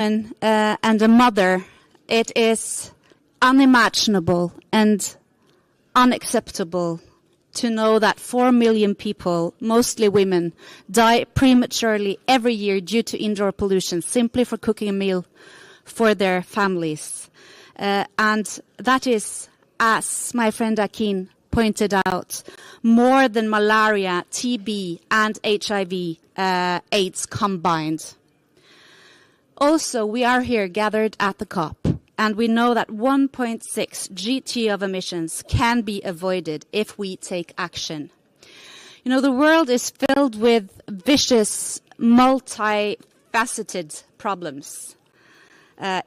And a mother, it is unimaginable and unacceptable to know that 4 million people, mostly women, die prematurely every year due to indoor pollution, simply for cooking a meal for their families. And that is, as my friend Akin pointed out, more than malaria, TB, and HIV AIDS combined. Also, we are here gathered at the COP, and we know that 1.6 GT of emissions can be avoided if we take action. You know, the world is filled with vicious, multifaceted problems.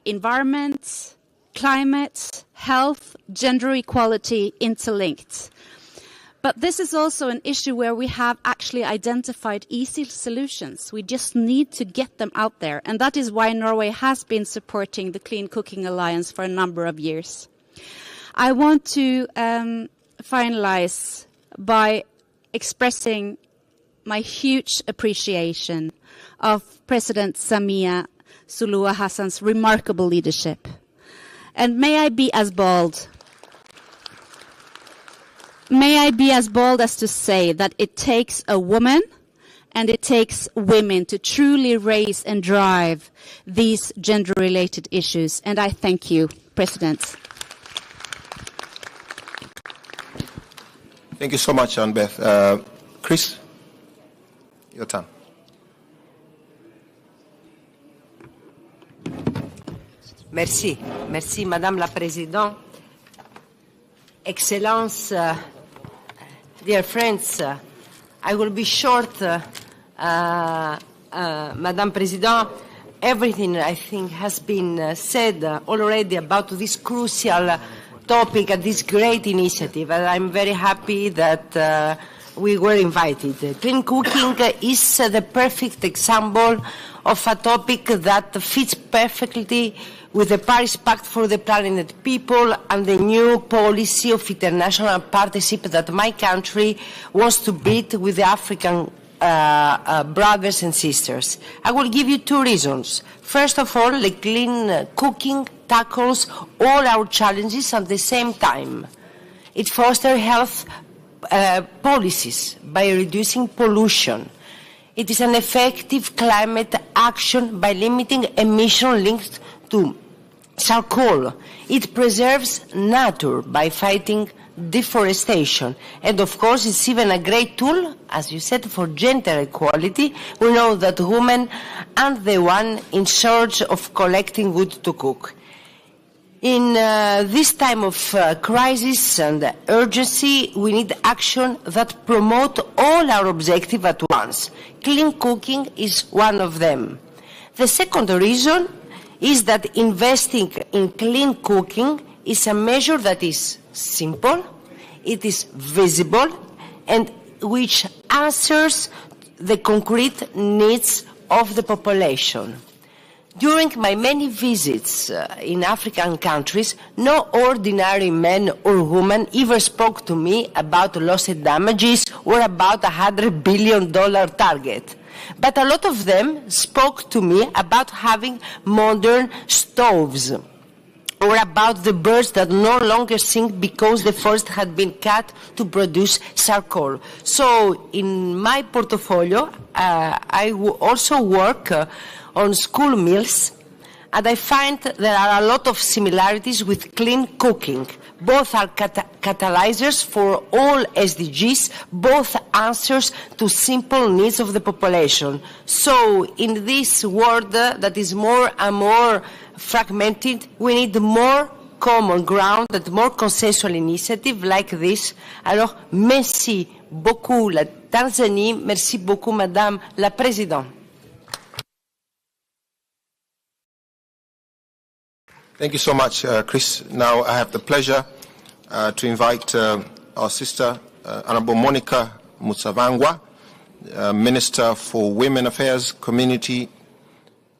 Environment, climate, health, gender equality, interlinked. But this is also an issue where we have actually identified easy solutions. We just need to get them out there. And that is why Norway has been supporting the Clean Cooking Alliance for a number of years. I want to finalize by expressing my huge appreciation of President Samia Suluhu Hassan's remarkable leadership. And may I be as bold as to say that it takes a woman and it takes women to truly raise and drive these gender-related issues. And I thank you, President. Thank you so much, Anne-Beth. Chris, your turn. Merci. Merci, Madame la Présidente. Excellence, dear friends, I will be short, Madame President. Everything, I think, has been said already about this crucial topic and this great initiative, and I'm very happy that we were invited. Clean cooking is the perfect example of a topic that fits perfectly with the Paris Pact for the Planet People and the new policy of international partnership that my country wants to build with the African brothers and sisters. I will give you two reasons. First of all, the clean cooking tackles all our challenges at the same time. It fosters health policies by reducing pollution. It is an effective climate action by limiting emissions linked to charcoal. It preserves nature by fighting deforestation. And of course, it's even a great tool, as you said, for gender equality. We know that women are the one in charge of collecting wood to cook. In this time of crisis and urgency, we need action that promote all our objectives at once. Clean cooking is one of them. The second reason is that investing in clean cooking is a measure that is simple, it is visible, and which answers the concrete needs of the population. During my many visits in African countries, no ordinary man or woman ever spoke to me about lost damages or about $100 billion target. But a lot of them spoke to me about having modern stoves, or about the birds that no longer sing because the forest had been cut to produce charcoal. So in my portfolio, I also work on school meals, and I find there are a lot of similarities with clean cooking. Both are catalyzers for all SDGs, both answers to simple needs of the population. So in this world that is more and more fragmented, we need more common ground and more consensual initiative like this. Alors, merci beaucoup la Tanzanie, merci beaucoup Madame la Présidente. Thank you so much, Chris. Now I have the pleasure to invite our sister, Honorable Monica Musavangwa, Minister for Women Affairs, Community,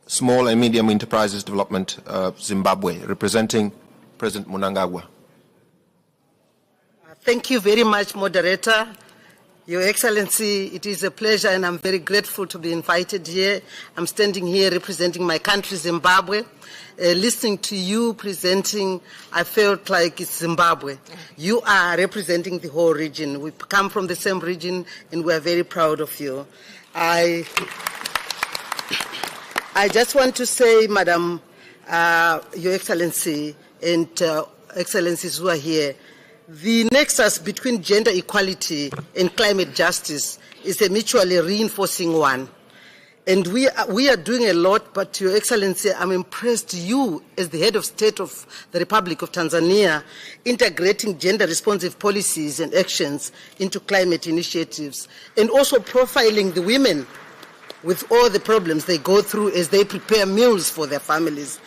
Small and Medium Enterprises Development of Zimbabwe, representing President Mnangagwa. Thank you very much, Moderator. Your Excellency, it is a pleasure and I'm very grateful to be invited here. I'm standing here representing my country, Zimbabwe. Listening to you presenting, I felt like it's Zimbabwe. You are representing the whole region. We come from the same region and we are very proud of you. I just want to say, Madam, Your Excellency, and Excellencies who are here, the nexus between gender equality and climate justice is a mutually reinforcing one. And we are doing a lot, but Your Excellency, I'm impressed you, as the head of state of the Republic of Tanzania, integrating gender-responsive policies and actions into climate initiatives, and also profiling the women with all the problems they go through as they prepare meals for their families.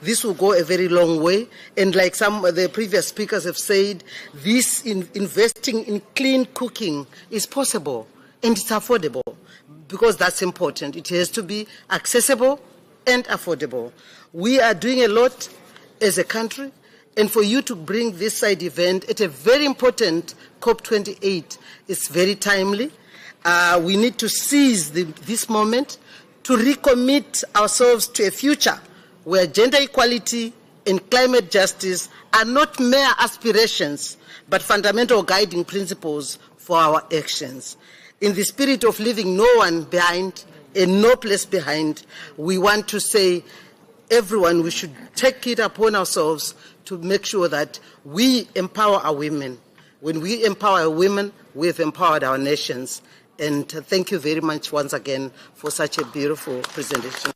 This will go a very long way, and like some of the previous speakers have said, this investing in clean cooking is possible, and it's affordable. Because that's important. It has to be accessible and affordable. We are doing a lot as a country, and for you to bring this side event at a very important COP28 is very timely. We need to seize this moment to recommit ourselves to a future where gender equality and climate justice are not mere aspirations, but fundamental guiding principles for our actions. In the spirit of leaving no one behind and no place behind, we want to say, everyone, we should take it upon ourselves to make sure that we empower our women. When we empower our women, we have empowered our nations. And thank you very much once again for such a beautiful presentation.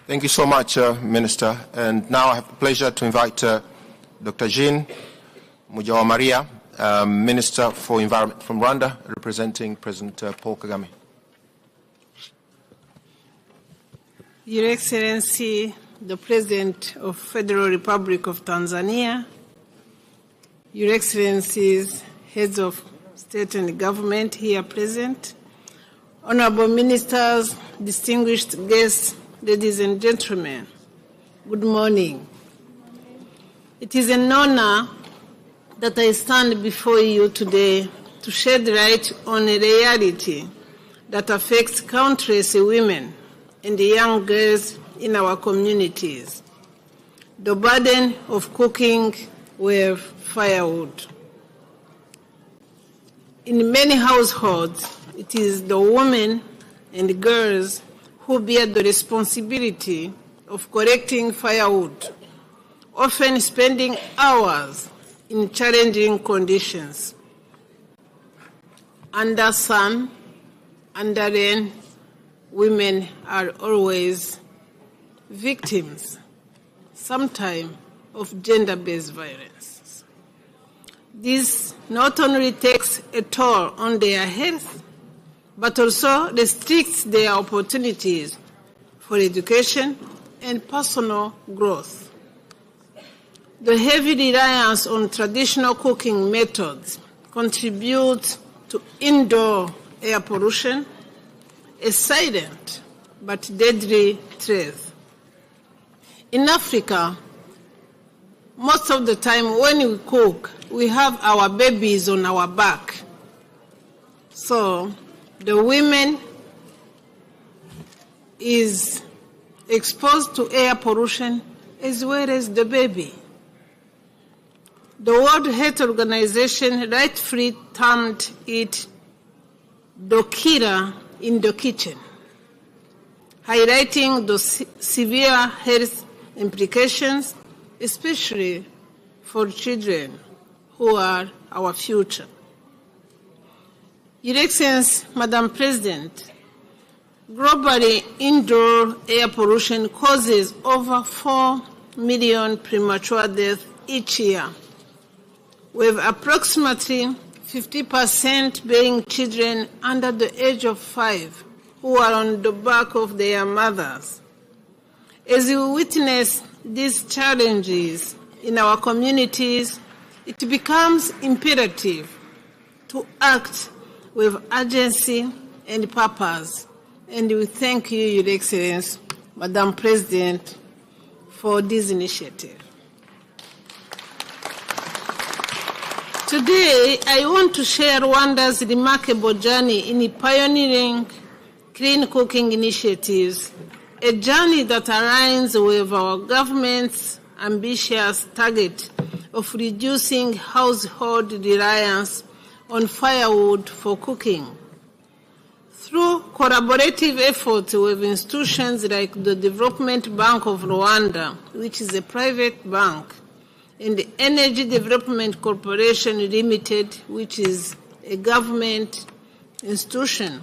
Thank you so much, Minister. And now I have the pleasure to invite Dr. Jean Mujawamaria, Minister for Environment from Rwanda, representing President Paul Kagame. Your Excellency, the President of Federal Republic of Tanzania, Your Excellencies, Heads of State and Government here present, Honorable Ministers, distinguished guests, ladies and gentlemen, good morning. It is an honor that I stand before you today to shed light on a reality that affects countless women and young girls in our communities: the burden of cooking with firewood. In many households, it is the women and girls who bear the responsibility of collecting firewood, often spending hours in challenging conditions. Under sun, under rain, women are always victims, sometimes of gender-based violence. This not only takes a toll on their health, but also restricts their opportunities for education and personal growth. The heavy reliance on traditional cooking methods contributes to indoor air pollution, a silent but deadly threat. In Africa, most of the time when we cook, we have our babies on our back. So the women is exposed to air pollution as well as the baby. The World Health Organization rightfully termed it the killer in the kitchen, highlighting the severe health implications, especially for children who are our future. Your Excellency, Madam President, globally indoor air pollution causes over 4 million premature deaths each year, with approximately 50% being children under the age of 5 who are on the back of their mothers. As we witness these challenges in our communities, it becomes imperative to act with urgency and purpose. And we thank you, Your Excellency, Madam President, for this initiative. Today, I want to share Rwanda's remarkable journey in pioneering clean cooking initiatives, a journey that aligns with our government's ambitious target of reducing household reliance on firewood for cooking. Through collaborative efforts with institutions like the Development Bank of Rwanda, which is a private bank, and the Energy Development Corporation Limited, which is a government institution,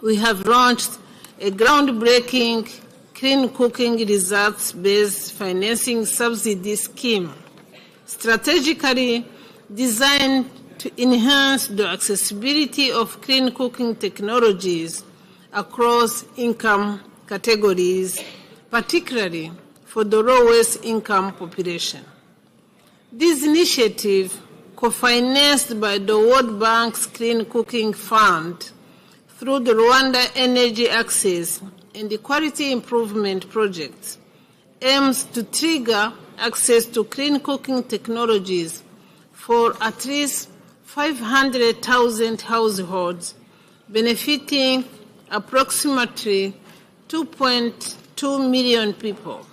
we have launched a groundbreaking clean cooking results-based financing subsidy scheme, strategically designed to enhance the accessibility of clean cooking technologies across income categories, particularly for the lowest income population. This initiative, co-financed by the World Bank's Clean Cooking Fund through the Rwanda Energy Access and the Quality Improvement Project, aims to trigger access to clean cooking technologies for at least 500,000 households, benefiting approximately 2.2 million people.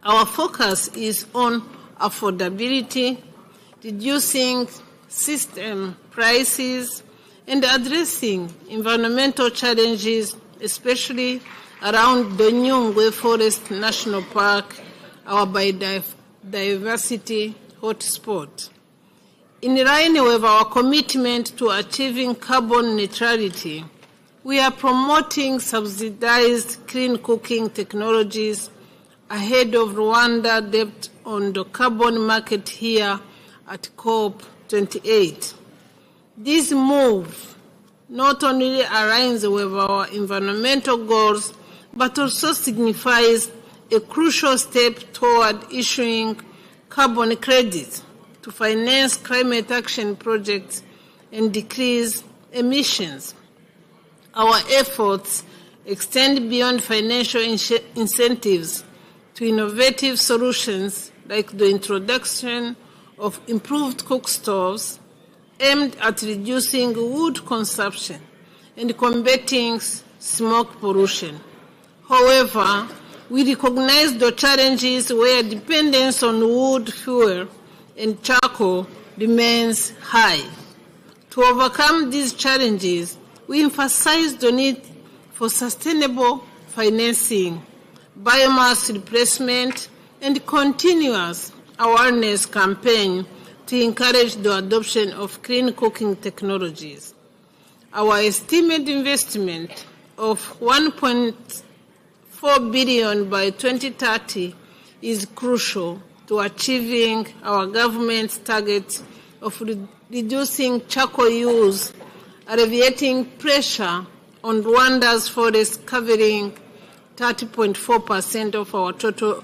Our focus is on affordability, reducing system prices, and addressing environmental challenges, especially around the Nyungwe Forest National Park, our biodiversity hotspot. In line with our commitment to achieving carbon neutrality, we are promoting subsidized clean cooking technologies ahead of Rwanda debt on the carbon market here at COP28. This move not only aligns with our environmental goals, but also signifies a crucial step toward issuing carbon credits to finance climate action projects and decrease emissions. Our efforts extend beyond financial incentives to innovative solutions like the introduction of improved cook stoves aimed at reducing wood consumption and combating smoke pollution. However, we recognize the challenges where dependence on wood fuel and charcoal remains high. To overcome these challenges, we emphasize the need for sustainable financing, biomass replacement, and continuous awareness campaign to encourage the adoption of clean cooking technologies. Our estimated investment of $1.4 billion by 2030 is crucial to achieving our government's target of reducing charcoal use, alleviating pressure on Rwanda's forests covering 30.4% of our total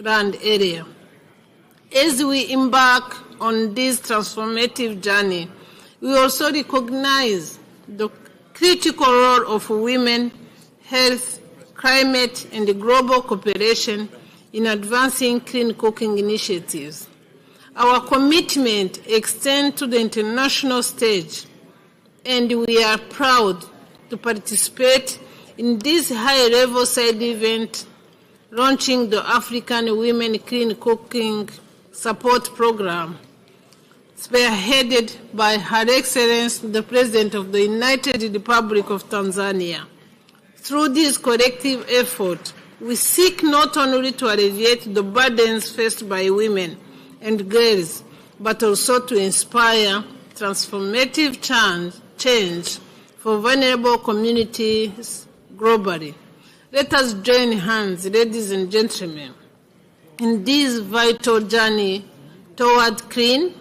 land area. As we embark on this transformative journey, we also recognize the critical role of women, health, climate, and global cooperation in advancing clean cooking initiatives. Our commitment extends to the international stage, and we are proud to participate in this high-level side event, launching the African Women Clean Cooking Support Program, spearheaded by Her Excellency, the President of the United Republic of Tanzania. Through this collective effort, we seek not only to alleviate the burdens faced by women and girls, but also to inspire transformative change for vulnerable communities globally. Let us join hands, ladies and gentlemen, in this vital journey toward clean,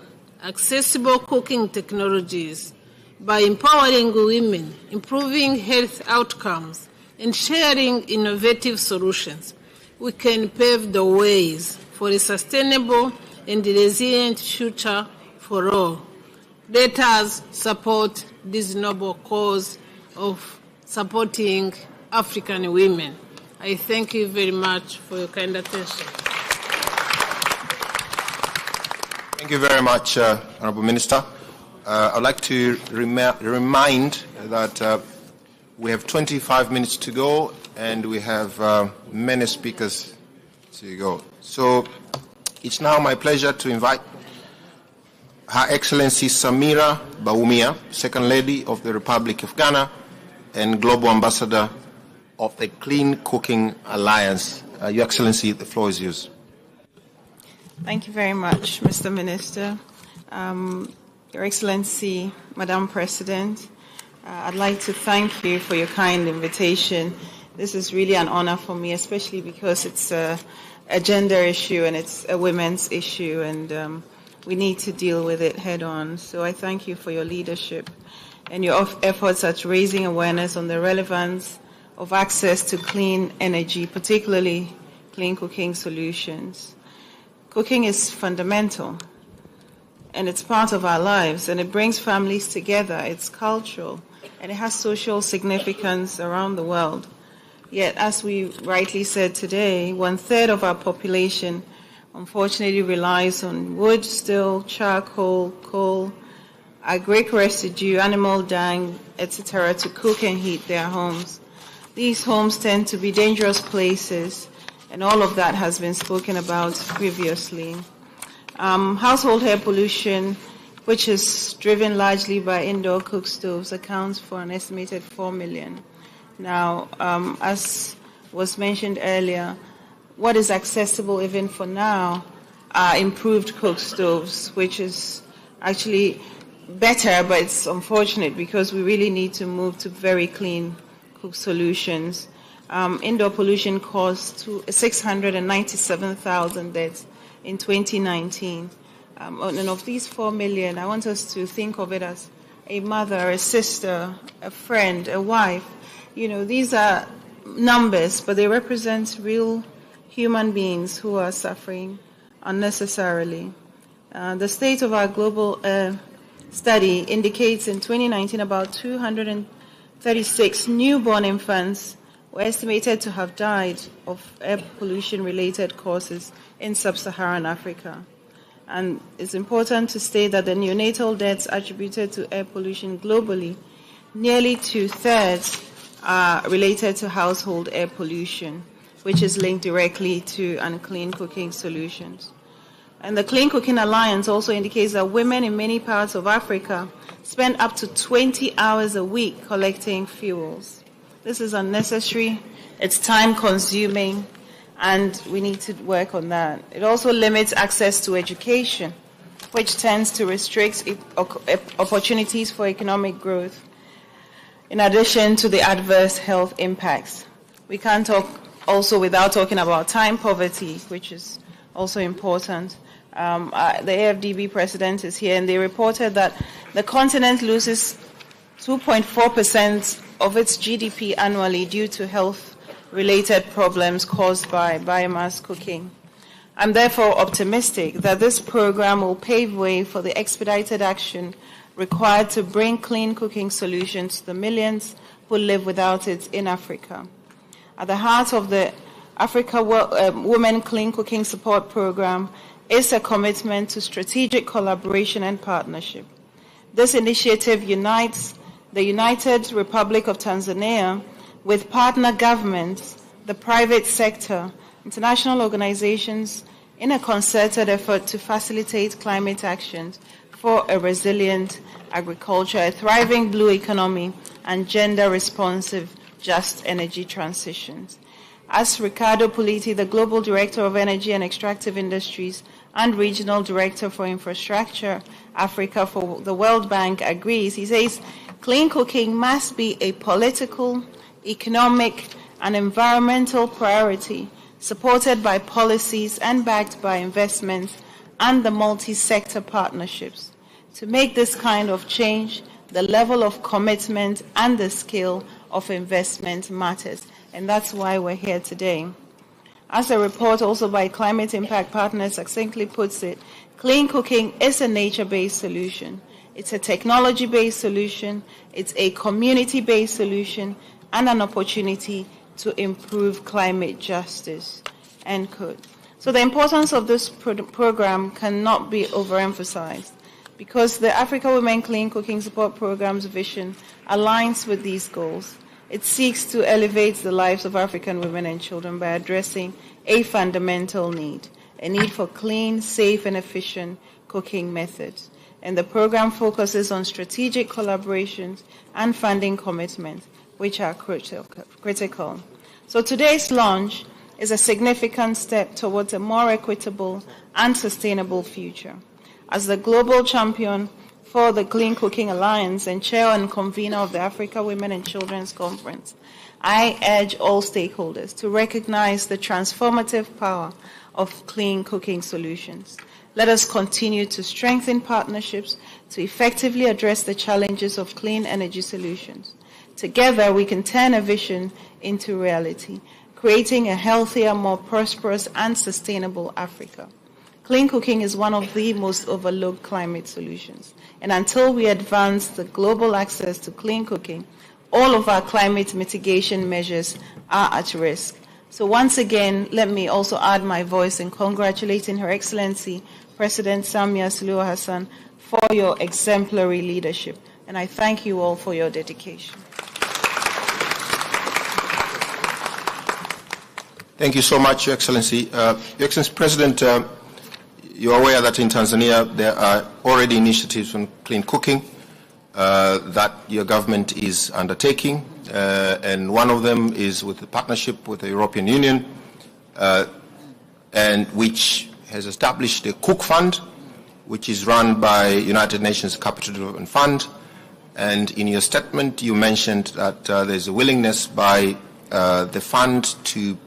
accessible cooking technologies by empowering women, improving health outcomes, and sharing innovative solutions. We can pave the ways for a sustainable and resilient future for all. Let us support this noble cause of supporting African women. I thank you very much for your kind attention. Thank you very much, Honourable Minister. I'd like to remind that we have 25 minutes to go and we have many speakers to go. So it's now my pleasure to invite Her Excellency Samira Baumia, Second Lady of the Republic of Ghana and Global Ambassador of the Clean Cooking Alliance. Your Excellency, the floor is yours. Thank you very much, Mr. Minister. Your Excellency, Madam President, I'd like to thank you for your kind invitation. This is really an honor for me, especially because it's a gender issue and it's a women's issue, and we need to deal with it head on. So I thank you for your leadership and your efforts at raising awareness on the relevance of access to clean energy, particularly clean cooking solutions. Cooking is fundamental, and it's part of our lives, and it brings families together. It's cultural, and it has social significance around the world. Yet, as we rightly said today, 1/3 of our population unfortunately relies on wood, steel, charcoal, coal, agric residue, animal dung, etc. to cook and heat their homes. These homes tend to be dangerous places, and all of that has been spoken about previously. Household air pollution, which is driven largely by indoor cook stoves, accounts for an estimated 4 million. Now, as was mentioned earlier, what is accessible even for now are improved cook stoves, which is actually better, but it's unfortunate because we really need to move to very clean cook solutions. Indoor pollution caused 697,000 deaths in 2019. And of these 4 million, I want us to think of it as a mother, a sister, a friend, a wife. You know, these are numbers, but they represent real human beings who are suffering unnecessarily. The state of our global study indicates in 2019 about 236 newborn infants were estimated to have died of air pollution-related causes in sub-Saharan Africa. And it's important to state that the neonatal deaths attributed to air pollution globally, nearly 2/3 are related to household air pollution, which is linked directly to unclean cooking solutions. And the Clean Cooking Alliance also indicates that women in many parts of Africa spend up to 20 hours a week collecting fuels. This is unnecessary, it's time-consuming, and we need to work on that. It also limits access to education, which tends to restrict opportunities for economic growth, in addition to the adverse health impacts. We can't talk also without talking about time poverty, which is also important. The AFDB president is here, and they reported that the continent loses 2.4% of its GDP annually due to health-related problems caused by biomass cooking. I'm therefore optimistic that this program will pave way for the expedited action required to bring clean cooking solutions to the millions who live without it in Africa. At the heart of the Africa Women Clean Cooking Support Program is a commitment to strategic collaboration and partnership. This initiative unites the United Republic of Tanzania with partner governments, the private sector, international organizations in a concerted effort to facilitate climate action for a resilient agriculture, a thriving blue economy, and gender-responsive, just energy transitions. As Ricardo Politi, the Global Director of Energy and Extractive Industries and Regional Director for Infrastructure Africa for the World Bank, agrees, he says, clean cooking must be a political, economic, and environmental priority, supported by policies and backed by investments and the multi-sector partnerships. To make this kind of change, the level of commitment and the scale of investment matters, and that's why we're here today. As a report also by Climate Impact Partners succinctly puts it, clean cooking is a nature-based solution. It's a technology-based solution, it's a community-based solution, and an opportunity to improve climate justice, end quote. So the importance of this program cannot be overemphasized, because the Africa Women Clean Cooking Support Program's vision aligns with these goals. It seeks to elevate the lives of African women and children by addressing a fundamental need, a need for clean, safe, and efficient cooking methods. And the program focuses on strategic collaborations and funding commitments, which are critical. So today's launch is a significant step towards a more equitable and sustainable future. As the global champion for the Clean Cooking Alliance and chair and convener of the Africa Women and Children's Conference, I urge all stakeholders to recognize the transformative power of clean cooking solutions. Let us continue to strengthen partnerships to effectively address the challenges of clean energy solutions. Together, we can turn a vision into reality, creating a healthier, more prosperous, and sustainable Africa. Clean cooking is one of the most overlooked climate solutions. And until we advance the global access to clean cooking, all of our climate mitigation measures are at risk. So once again, let me also add my voice in congratulating Her Excellency, President Samia Suluhu Hassan, for your exemplary leadership. And I thank you all for your dedication. Thank you so much, Your Excellency. Your Excellency President, you're aware that in Tanzania there are already initiatives on clean cooking that your government is undertaking, and one of them is with the partnership with the European Union, and which has established a Cook Fund, which is run by United Nations Capital Development Fund. And in your statement, you mentioned that there's a willingness by the fund to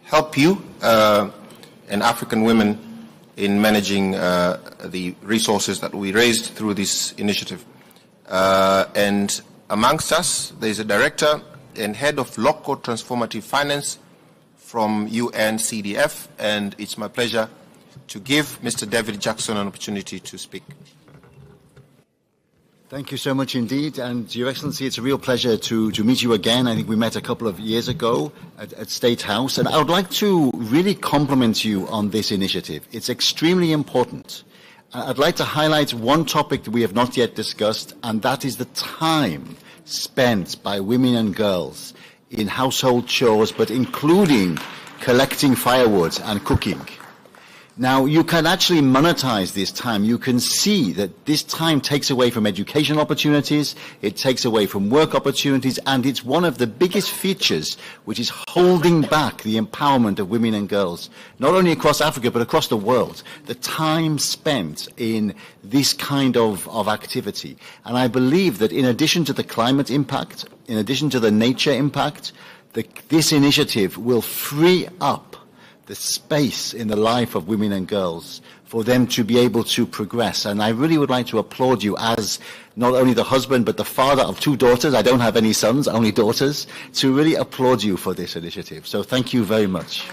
help you and African women in managing the resources that we raised through this initiative. And amongst us, there's a director and head of local transformative finance from UNCDF, and it's my pleasure to give Mr. David Jackson an opportunity to speak. Thank you so much indeed, and Your Excellency, it's a real pleasure to meet you again. I think we met a couple of years ago at State House, and I would like to really compliment you on this initiative. It's extremely important. I'd like to highlight one topic that we have not yet discussed, and that is the time spent by women and girls in household chores, but including collecting firewood and cooking. Now, you can actually monetize this time. You can see that this time takes away from education opportunities, it takes away from work opportunities, and it's one of the biggest features which is holding back the empowerment of women and girls, not only across Africa, but across the world. The time spent in this kind of activity. And I believe that in addition to the climate impact, in addition to the nature impact, this initiative will free up the space in the life of women and girls for them to be able to progress. And I really would like to applaud you as not only the husband but the father of two daughters. I don't have any sons, only daughters, to really applaud you for this initiative. So thank you very much.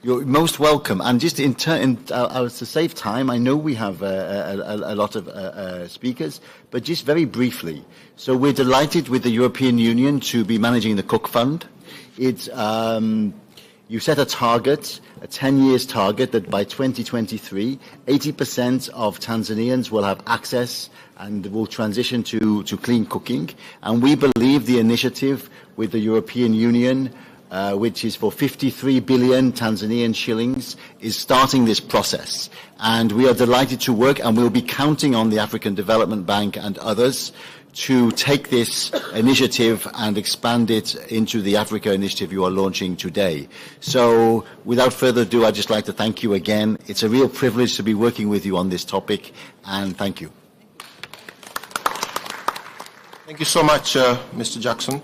You're most welcome. And just to save time, I know we have a lot of speakers, but just very briefly. So we're delighted with the European Union to be managing the Cook Fund. You set a target, a 10 years target, that by 2023, 80% of Tanzanians will have access and will transition to clean cooking. And we believe the initiative with the European Union, which is for 53 billion Tanzanian shillings, is starting this process. And we are delighted to work, and we'll be counting on the African Development Bank and others to take this initiative and expand it into the Africa initiative you are launching today. So without further ado, I'd just like to thank you again. It's a real privilege to be working with you on this topic, and thank you. Thank you so much, Mr. Jackson.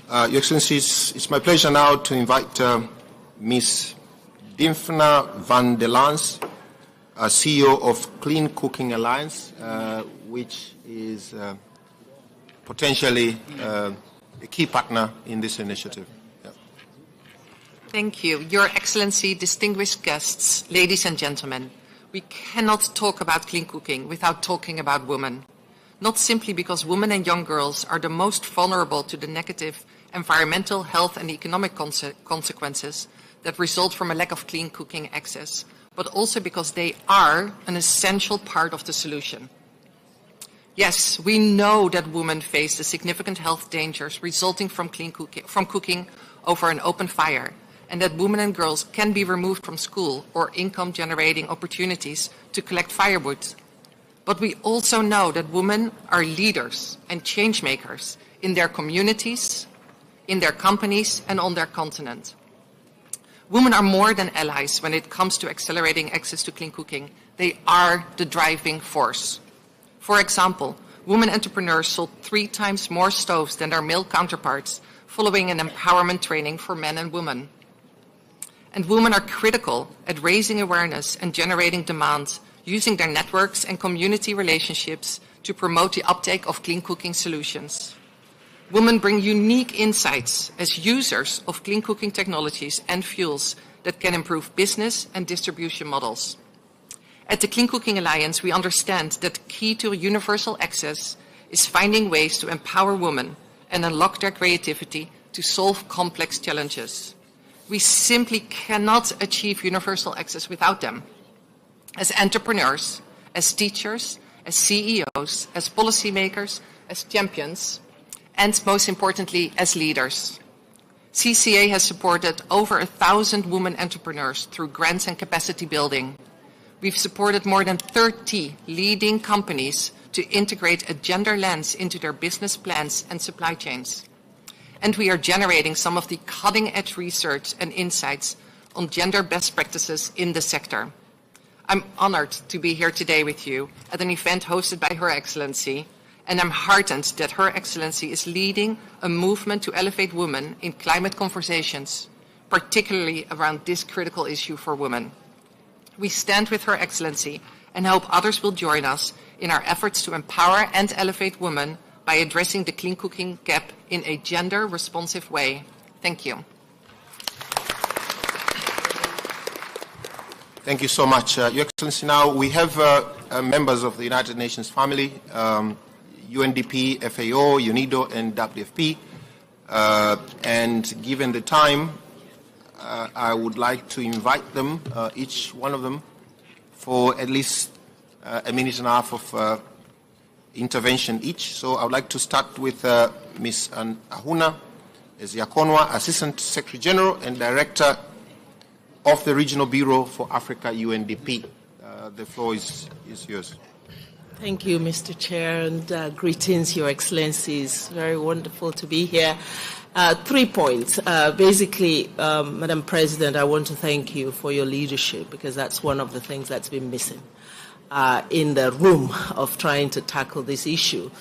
Your Excellency, it's my pleasure now to invite Ms. Dimfna van der Lans, CEO of Clean Cooking Alliance, which is potentially a key partner in this initiative. Yeah. Thank you. Your Excellency, distinguished guests, ladies and gentlemen, we cannot talk about clean cooking without talking about women. Not simply because women and young girls are the most vulnerable to the negative environmental, health and economic consequences that result from a lack of clean cooking access, but also because they are an essential part of the solution. Yes, we know that women face the significant health dangers resulting from cooking over an open fire, and that women and girls can be removed from school or income-generating opportunities to collect firewood. But we also know that women are leaders and change makers in their communities, in their companies, and on their continent. Women are more than allies when it comes to accelerating access to clean cooking. They are the driving force. For example, women entrepreneurs sold 3 times more stoves than their male counterparts, following an empowerment training for men and women. And women are critical at raising awareness and generating demand, using their networks and community relationships to promote the uptake of clean cooking solutions. Women bring unique insights as users of clean cooking technologies and fuels that can improve business and distribution models. At the Clean Cooking Alliance, we understand that the key to universal access is finding ways to empower women and unlock their creativity to solve complex challenges. We simply cannot achieve universal access without them. As entrepreneurs, as teachers, as CEOs, as policymakers, as champions, and most importantly, as leaders. CCA has supported over 1,000 women entrepreneurs through grants and capacity building. We've supported more than 30 leading companies to integrate a gender lens into their business plans and supply chains. And we are generating some of the cutting-edge research and insights on gender best practices in the sector. I'm honored to be here today with you at an event hosted by Her Excellency, and I'm heartened that Her Excellency is leading a movement to elevate women in climate conversations, particularly around this critical issue for women. We stand with Her Excellency and hope others will join us in our efforts to empower and elevate women by addressing the clean cooking gap in a gender-responsive way. Thank you. Thank you so much. Your Excellency, now we have members of the United Nations family, UNDP, FAO, UNIDO, and WFP. And given the time, I would like to invite them, each one of them, for at least a minute and a half of intervention each. So I would like to start with Ms. Ahuna Eziakonwa, Assistant Secretary General and Director of the Regional Bureau for Africa, UNDP. The floor is yours. Thank you, Mr. Chair, and greetings, Your Excellencies. Very wonderful to be here. 3 points. Basically, Madam President, I want to thank you for your leadership, because that's one of the things that's been missing in the room of trying to tackle this issue.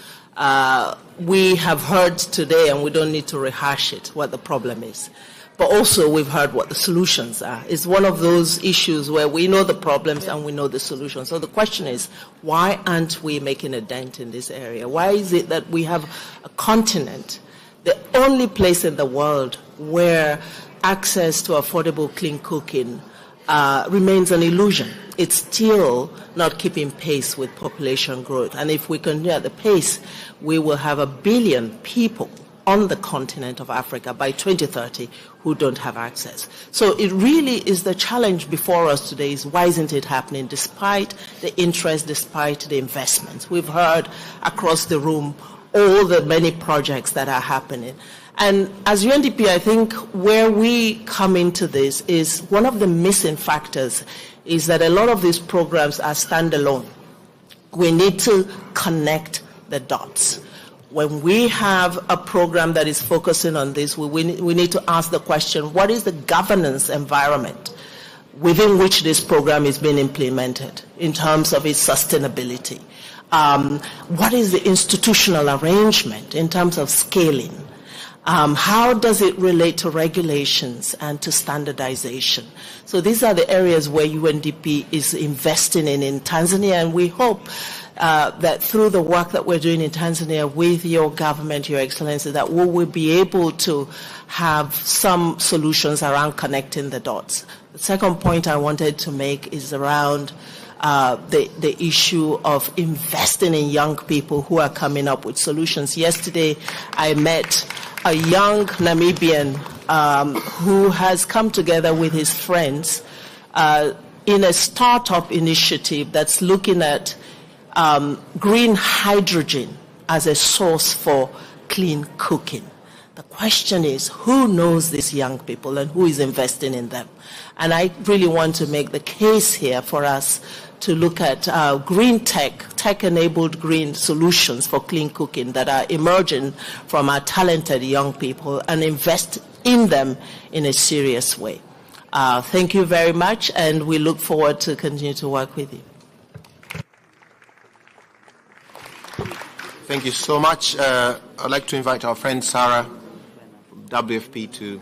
We have heard today, and we don't need to rehash it, what the problem is. But also we've heard what the solutions are. It's one of those issues where we know the problems and we know the solutions. So the question is, why aren't we making a dent in this area? Why is it that we have a continent, the only place in the world where access to affordable clean cooking remains an illusion? It's still not keeping pace with population growth. And if we continue at the pace, we will have 1 billion people on the continent of Africa by 2030 who don't have access. So it really is the challenge before us today is why isn't it happening despite the interest, despite the investments? We've heard across the room all the many projects that are happening. And as UNDP, I think where we come into this is one of the missing factors is that a lot of these programs are standalone. We need to connect the dots. When we have a program that is focusing on this, we need to ask the question, what is the governance environment within which this program is being implemented in terms of its sustainability? What is the institutional arrangement in terms of scaling? How does it relate to regulations and to standardization? So these are the areas where UNDP is investing in Tanzania, and we hope that through the work that we're doing in Tanzania with your government, Your Excellency, that we will be able to have some solutions around connecting the dots. The second point I wanted to make is around the issue of investing in young people who are coming up with solutions. Yesterday, I met a young Namibian who has come together with his friends in a startup initiative that's looking at green hydrogen as a source for clean cooking. The question is, who knows these young people and who is investing in them? And I really want to make the case here for us to look at green tech-enabled green solutions for clean cooking that are emerging from our talented young people and invest in them in a serious way. Thank you very much, and we look forward to continue to work with you. Thank you so much. I'd like to invite our friend Sarah from WFP to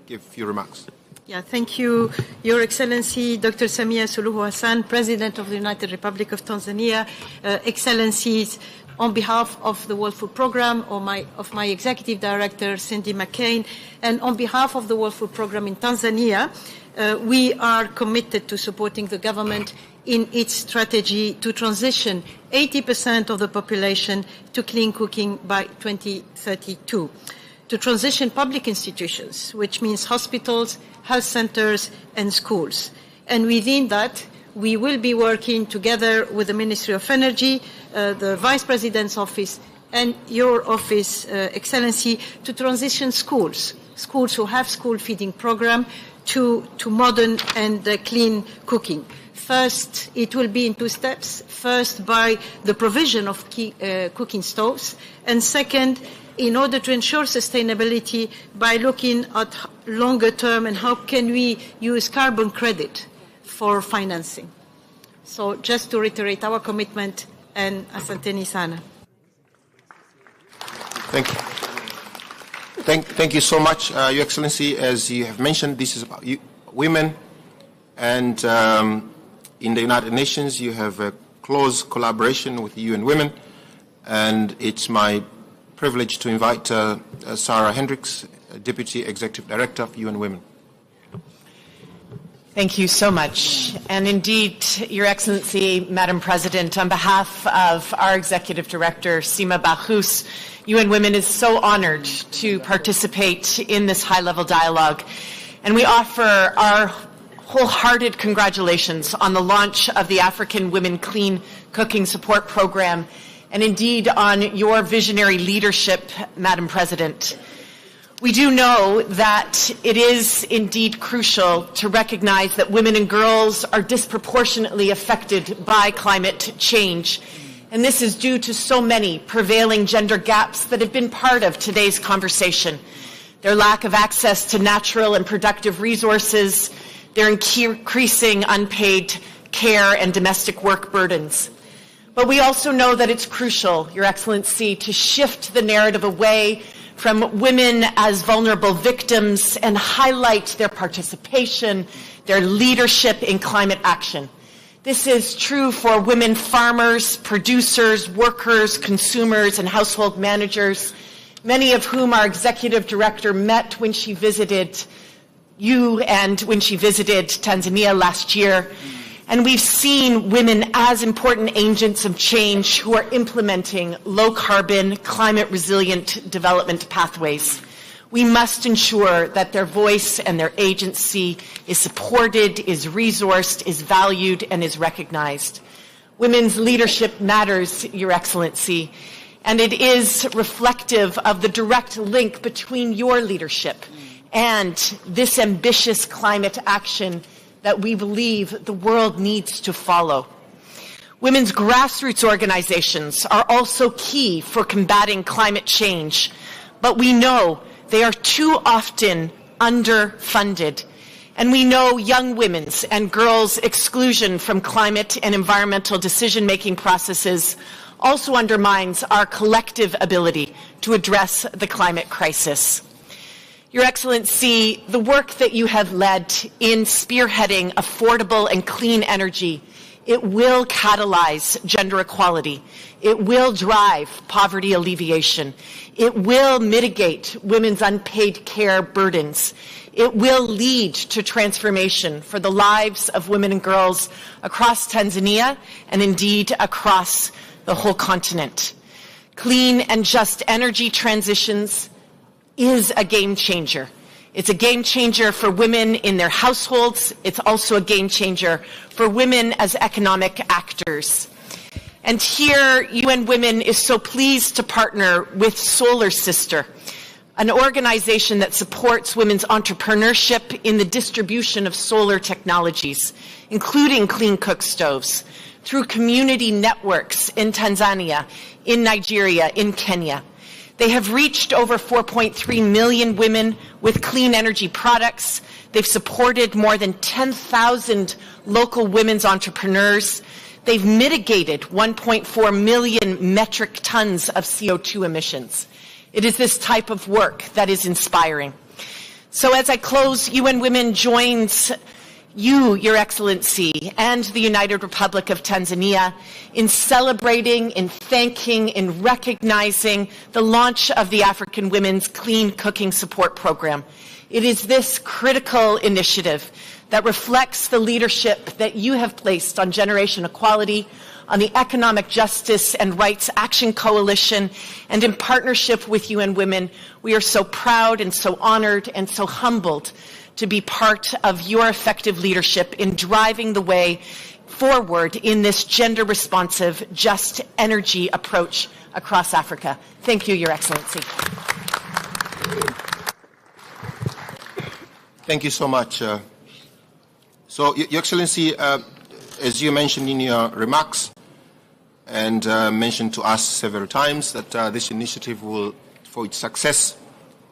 give a few remarks. Yeah, thank you, Your Excellency, Dr. Samia Suluhu Hassan, President of the United Republic of Tanzania, Excellencies, on behalf of the World Food Programme, of my Executive Director, Cindy McCain, and on behalf of the World Food Programme in Tanzania, we are committed to supporting the government in its strategy to transition 80% of the population to clean cooking by 2032. To transition public institutions, which means hospitals, health centers, and schools. And within that, we will be working together with the Ministry of Energy, the Vice President's office, and your office, Excellency, to transition schools who have school feeding program to modern and clean cooking. First, it will be in two steps. First, by the provision of cooking stoves, and second, in order to ensure sustainability by looking at longer term and how can we use carbon credit for financing. So just to reiterate our commitment, and asanteni sana. Thank you. Thank you so much, Your Excellency. As you have mentioned, this is about women, and in the United Nations you have a close collaboration with UN Women, and it's my privilege to invite Sarah Hendricks, Deputy Executive Director of UN Women. Thank you so much. And indeed, Your Excellency, Madam President, on behalf of our Executive Director, Sima Bahous, UN Women is so honored to participate in this high-level dialogue. And we offer our wholehearted congratulations on the launch of the African Women Clean Cooking Support Program, and indeed on your visionary leadership, Madam President. We do know that it is indeed crucial to recognize that women and girls are disproportionately affected by climate change. And this is due to so many prevailing gender gaps that have been part of today's conversation. Their lack of access to natural and productive resources, their increasing unpaid care and domestic work burdens. But we also know that it's crucial, Your Excellency, to shift the narrative away from women as vulnerable victims and highlight their participation, their leadership in climate action. This is true for women farmers, producers, workers, consumers, and household managers, many of whom our Executive Director met when she visited you and when she visited Tanzania last year. And we've seen women as important agents of change who are implementing low-carbon, climate-resilient development pathways. We must ensure that their voice and their agency is supported, is resourced, is valued, and is recognized. Women's leadership matters, Your Excellency, and it is reflective of the direct link between your leadership and this ambitious climate action that we believe the world needs to follow. Women's grassroots organizations are also key for combating climate change, but we know they are too often underfunded. And we know young women's and girls' exclusion from climate and environmental decision-making processes also undermines our collective ability to address the climate crisis. Your Excellency, the work that you have led in spearheading affordable and clean energy, it will catalyze gender equality. It will drive poverty alleviation. It will mitigate women's unpaid care burdens. It will lead to transformation for the lives of women and girls across Tanzania and indeed across the whole continent. Clean and just energy transitions, is a game changer. It's a game changer for women in their households. It's also a game changer for women as economic actors. And here, UN Women is so pleased to partner with Solar Sister, an organization that supports women's entrepreneurship in the distribution of solar technologies, including clean cook stoves, through community networks in Tanzania, in Nigeria, in Kenya. They have reached over 4.3 million women with clean energy products. They've supported more than 10,000 local women's entrepreneurs. They've mitigated 1.4 million metric tons of CO2 emissions. It is this type of work that is inspiring. So as I close, UN Women joins you, Your Excellency, and the United Republic of Tanzania in celebrating, in thanking, in recognizing the launch of the African Women's Clean Cooking Support Program. It is this critical initiative that reflects the leadership that you have placed on generation equality, on the Economic Justice and Rights Action Coalition, and in partnership with UN Women, we are so proud and so honored and so humbled to be part of your effective leadership in driving the way forward in this gender-responsive, just energy approach across Africa. Thank you, Your Excellency. Thank you so much. So, Your Excellency, as you mentioned in your remarks and mentioned to us several times, that this initiative will, for its success,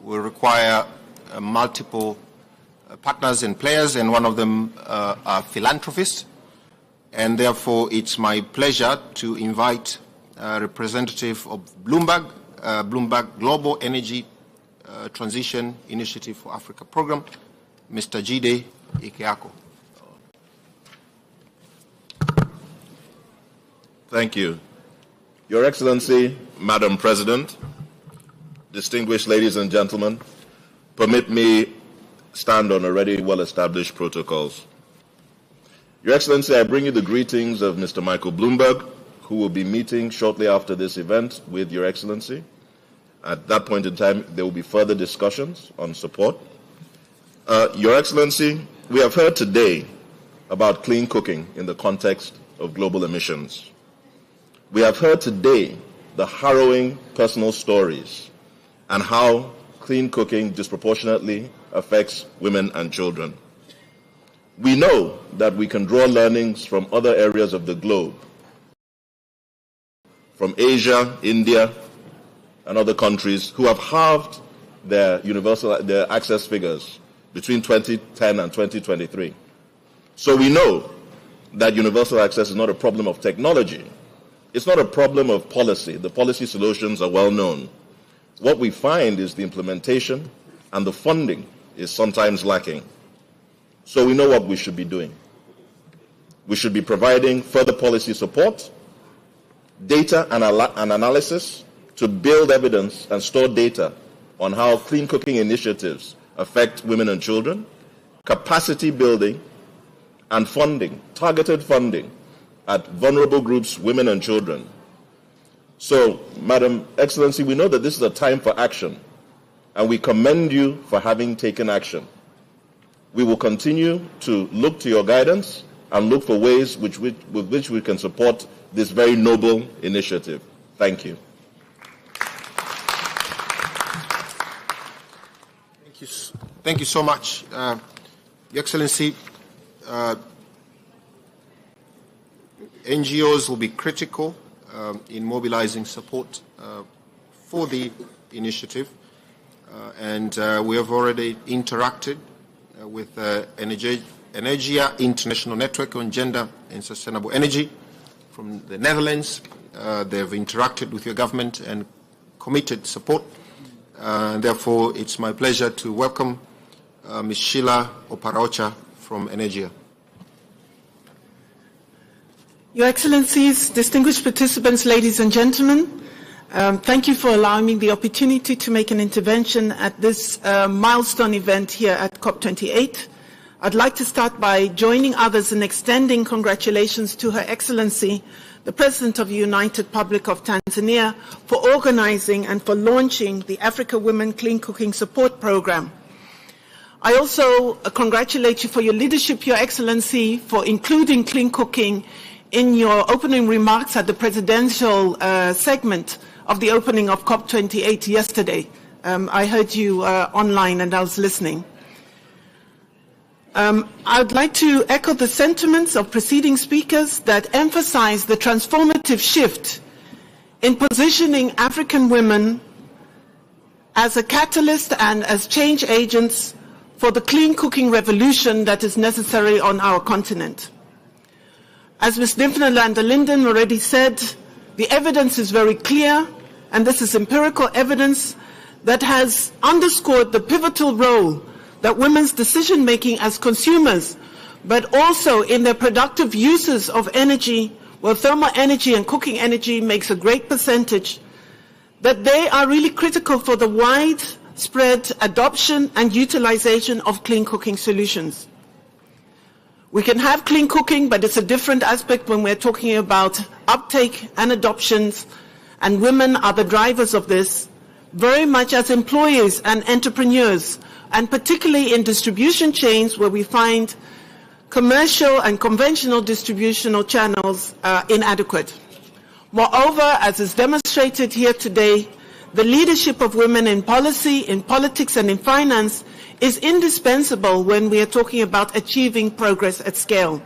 will require multiple partners and players, and one of them are philanthropists. And therefore, it's my pleasure to invite a representative of Bloomberg, Bloomberg Global Energy Transition Initiative for Africa Program, Mr. Jide Ikeako. Thank you. Your Excellency, Madam President, distinguished ladies and gentlemen, permit me stand on already well-established protocols. Your Excellency, I bring you the greetings of Mr. Michael Bloomberg, who will be meeting shortly after this event with Your Excellency. At that point in time, there will be further discussions on support. Your Excellency, we have heard today about clean cooking in the context of global emissions. We have heard today the harrowing personal stories and how clean cooking disproportionately affects women and children. We know that we can draw learnings from other areas of the globe, from Asia, India, and other countries who have halved their access figures between 2010 and 2023. So we know that universal access is not a problem of technology. It's not a problem of policy. The policy solutions are well known. What we find is the implementation and the funding is sometimes lacking. So we know what we should be doing. We should be providing further policy support, data and analysis to build evidence and store data on how clean cooking initiatives affect women and children, capacity building, and funding, targeted funding at vulnerable groups, women and children. So, Madam Excellency, we know that this is a time for action, and we commend you for having taken action. We will continue to look to your guidance and look for ways with which we can support this very noble initiative. Thank you. Thank you so much, Your Excellency. NGOs will be critical in mobilizing support for the initiative, and we have already interacted with Energia International Network on Gender and Sustainable Energy from the Netherlands. They have interacted with your government and committed support. Therefore, it's my pleasure to welcome Ms. Sheila Oparaocha from Energia. Your Excellencies, distinguished participants, ladies and gentlemen, thank you for allowing me the opportunity to make an intervention at this milestone event here at COP28. I'd like to start by joining others in extending congratulations to Her Excellency, the President of the United Republic of Tanzania, for organizing and for launching the Africa Women Clean Cooking Support Program. I also congratulate you for your leadership, Your Excellency, for including clean cooking in your opening remarks at the presidential segment of the opening of COP28 yesterday. I heard you online and I was listening. I'd like to echo the sentiments of preceding speakers that emphasize the transformative shift in positioning African women as a catalyst and as change agents for the clean cooking revolution that is necessary on our continent. As Ms. Nifna Lander-Linden already said, the evidence is very clear, and this is empirical evidence that has underscored the pivotal role that women's decision-making as consumers, but also in their productive uses of energy, where thermal energy and cooking energy makes a great percentage, that they are really critical for the widespread adoption and utilization of clean cooking solutions. We can have clean cooking, but it's a different aspect when we're talking about uptake and adoptions, and women are the drivers of this, very much as employees and entrepreneurs, and particularly in distribution chains where we find commercial and conventional distributional channels inadequate. Moreover, as is demonstrated here today, the leadership of women in policy, in politics, and in finance is indispensable when we are talking about achieving progress at scale.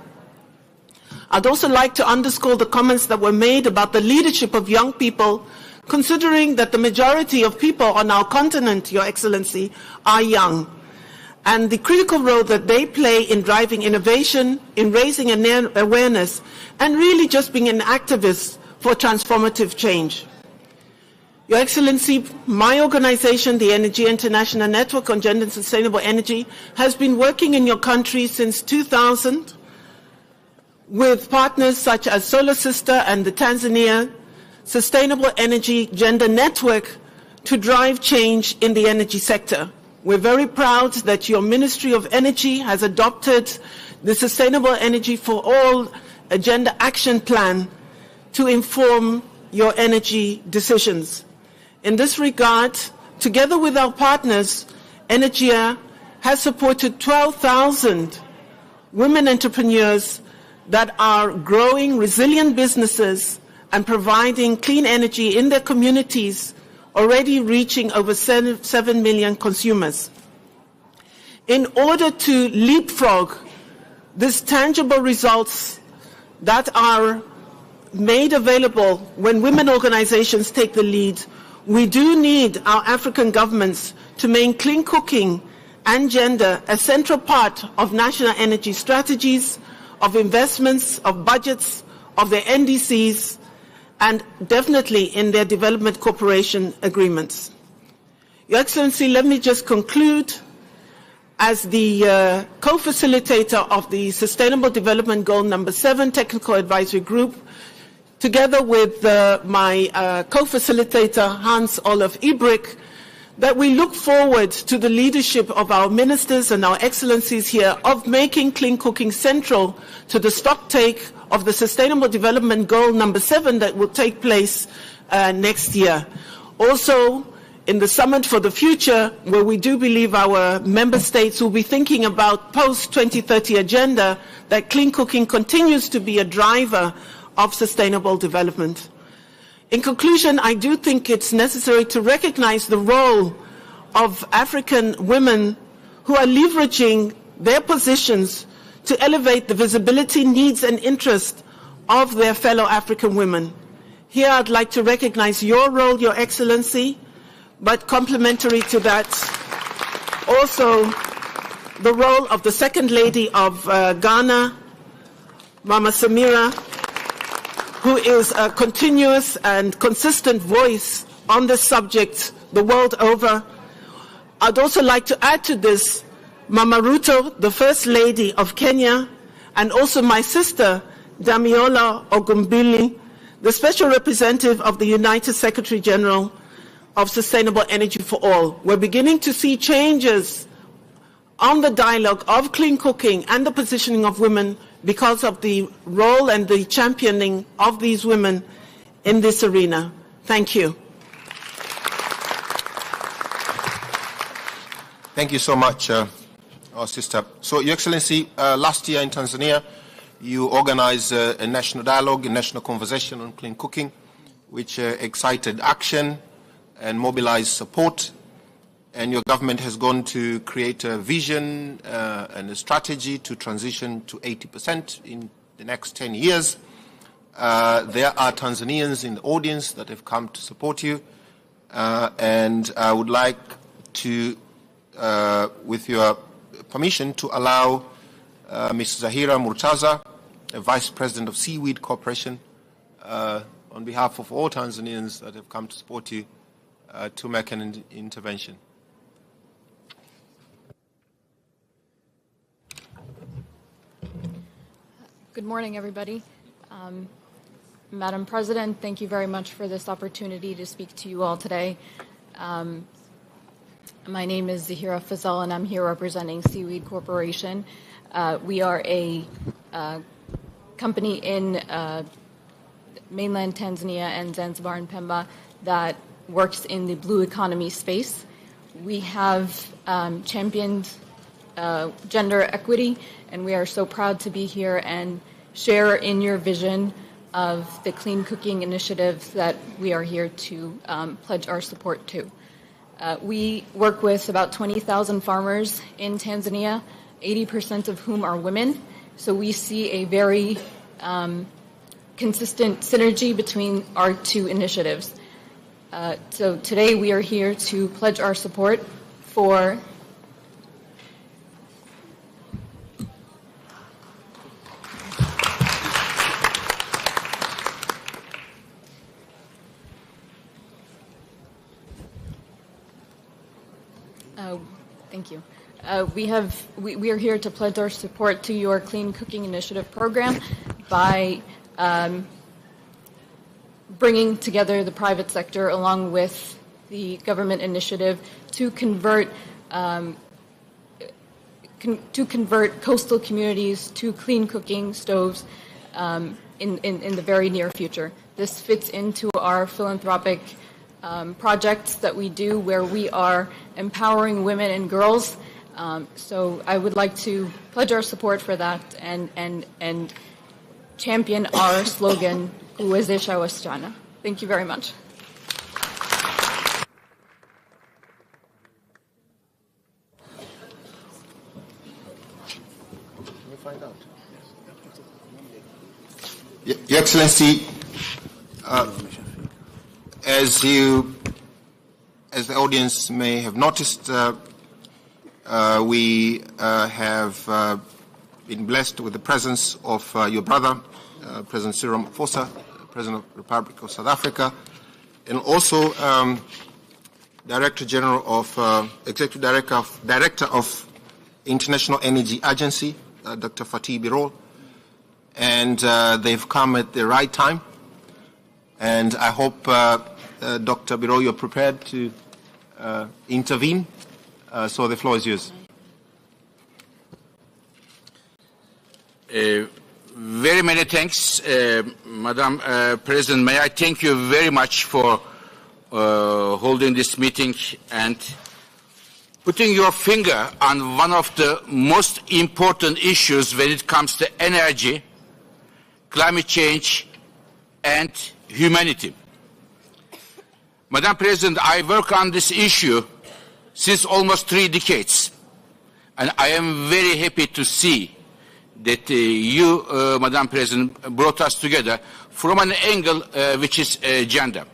I'd also like to underscore the comments that were made about the leadership of young people, considering that the majority of people on our continent, Your Excellency, are young, and the critical role that they play in driving innovation, in raising awareness, and really just being an activist for transformative change. Your Excellency, my organization, the Energy International Network on Gender and Sustainable Energy, has been working in your country since 2000 with partners such as Solar Sister and the Tanzania Sustainable Energy Gender Network to drive change in the energy sector. We're very proud that your Ministry of Energy has adopted the Sustainable Energy for All Agenda Action Plan to inform your energy decisions. In this regard, together with our partners, Energia has supported 12,000 women entrepreneurs that are growing resilient businesses and providing clean energy in their communities, already reaching over 7 million consumers. In order to leapfrog these tangible results that are made available when women organizations take the lead, we do need our African governments to make clean cooking and gender a central part of national energy strategies, of investments, of budgets, of their NDCs, and definitely in their development cooperation agreements. Your Excellency, let me just conclude. As the co-facilitator of the Sustainable Development Goal number 7 Technical Advisory Group, together with my co-facilitator Hans-Olaf Ibrick, that we look forward to the leadership of our ministers and our excellencies here of making clean cooking central to the stocktake of the Sustainable Development Goal number 7 that will take place next year. Also, in the Summit for the Future, where we do believe our member states will be thinking about post-2030 agenda, that clean cooking continues to be a driver of sustainable development. In conclusion, I do think it's necessary to recognize the role of African women who are leveraging their positions to elevate the visibility, needs, and interests of their fellow African women. Here I'd like to recognize your role, Your Excellency, but complementary to that, also the role of the Second Lady of Ghana, Mama Samira, who is a continuous and consistent voice on this subject the world over. I'd also like to add to this Mama Ruto, the First Lady of Kenya, and also my sister, Damiola Ogumbili, the Special Representative of the United Secretary General of Sustainable Energy for All. We're beginning to see changes on the dialogue of clean cooking and the positioning of women because of the role and the championing of these women in this arena. Thank you. Thank you so much, our sister. So, Your Excellency, last year in Tanzania, you organized a national dialogue, a national conversation on clean cooking, which excited action and mobilized support. And your government has gone to create a vision and a strategy to transition to 80% in the next 10 years. There are Tanzanians in the audience that have come to support you. And I would like to, with your permission, to allow Ms. Zahira Murtaza, the Vice President of Seaweed Corporation, on behalf of all Tanzanians that have come to support you, to make an intervention. Good morning, everybody. Madam President, thank you very much for this opportunity to speak to you all today. My name is Zahira Fazal, and I'm here representing Seaweed Corporation. We are a company in mainland Tanzania and Zanzibar and Pemba that works in the blue economy space. We have championed gender equity, and we are so proud to be here and share in your vision of the clean cooking initiative that we are here to pledge our support to. We work with about 20,000 farmers in Tanzania, 80% of whom are women. So we see a very consistent synergy between our two initiatives. So today we are here to pledge our support for thank you. We are here to pledge our support to your Clean Cooking Initiative program by bringing together the private sector along with the government initiative to convert coastal communities to clean cooking stoves in the very near future. This fits into our philanthropic projects that we do where we are empowering women and girls. So I would like to pledge our support for that and champion our slogan, Kuwezesha Wasichana. Thank you very much. Your Excellency, as the audience may have noticed, we have been blessed with the presence of your brother, President Cyril Ramaphosa, President of the Republic of South Africa, and also Director General of Executive Director of International Energy Agency, Dr. Fatih Birol, and they've come at the right time. And I hope, Dr. Birol, you're prepared to intervene. So the floor is yours. Very many thanks, Madam President. May I thank you very much for holding this meeting and putting your finger on one of the most important issues when it comes to energy, climate change, and humanity. Madam President, I work on this issue since almost 3 decades, and I am very happy to see that you, Madam President, brought us together from an angle which is gender.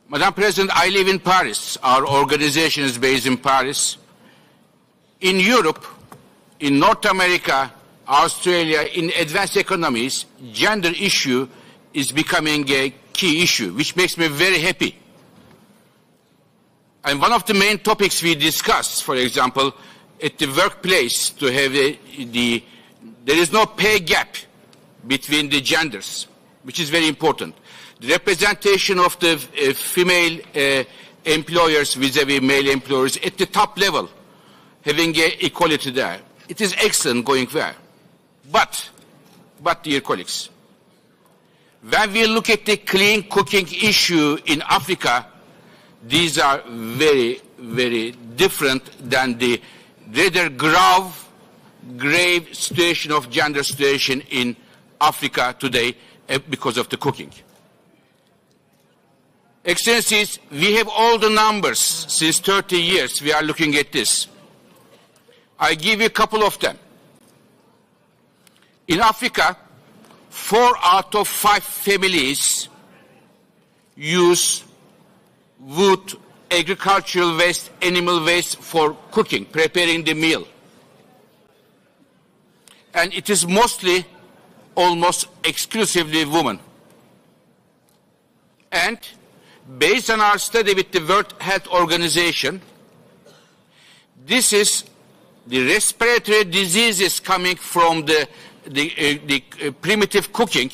Madam President, I live in Paris. Our organization is based in Paris. In Europe, in North America, Australia, in advanced economies, gender issue is becoming a key issue, which makes me very happy. And one of the main topics we discuss, for example, at the workplace, to have there is no pay gap between the genders, which is very important. The representation of the female employers vis-à-vis male employers at the top level having equality there. It is excellent going there. But, dear colleagues, when we look at the clean cooking issue in Africa, these are very, very different than the rather grave situation of gender situation in Africa today because of the cooking. Excellencies, we have all the numbers since 30 years we are looking at this. I give you a couple of them. In Africa, 4 out of 5 families use wood, agricultural waste, animal waste for cooking, preparing the meal. And it is mostly, almost exclusively women. And based on our study with the World Health Organization, this is the respiratory diseases coming from the primitive cooking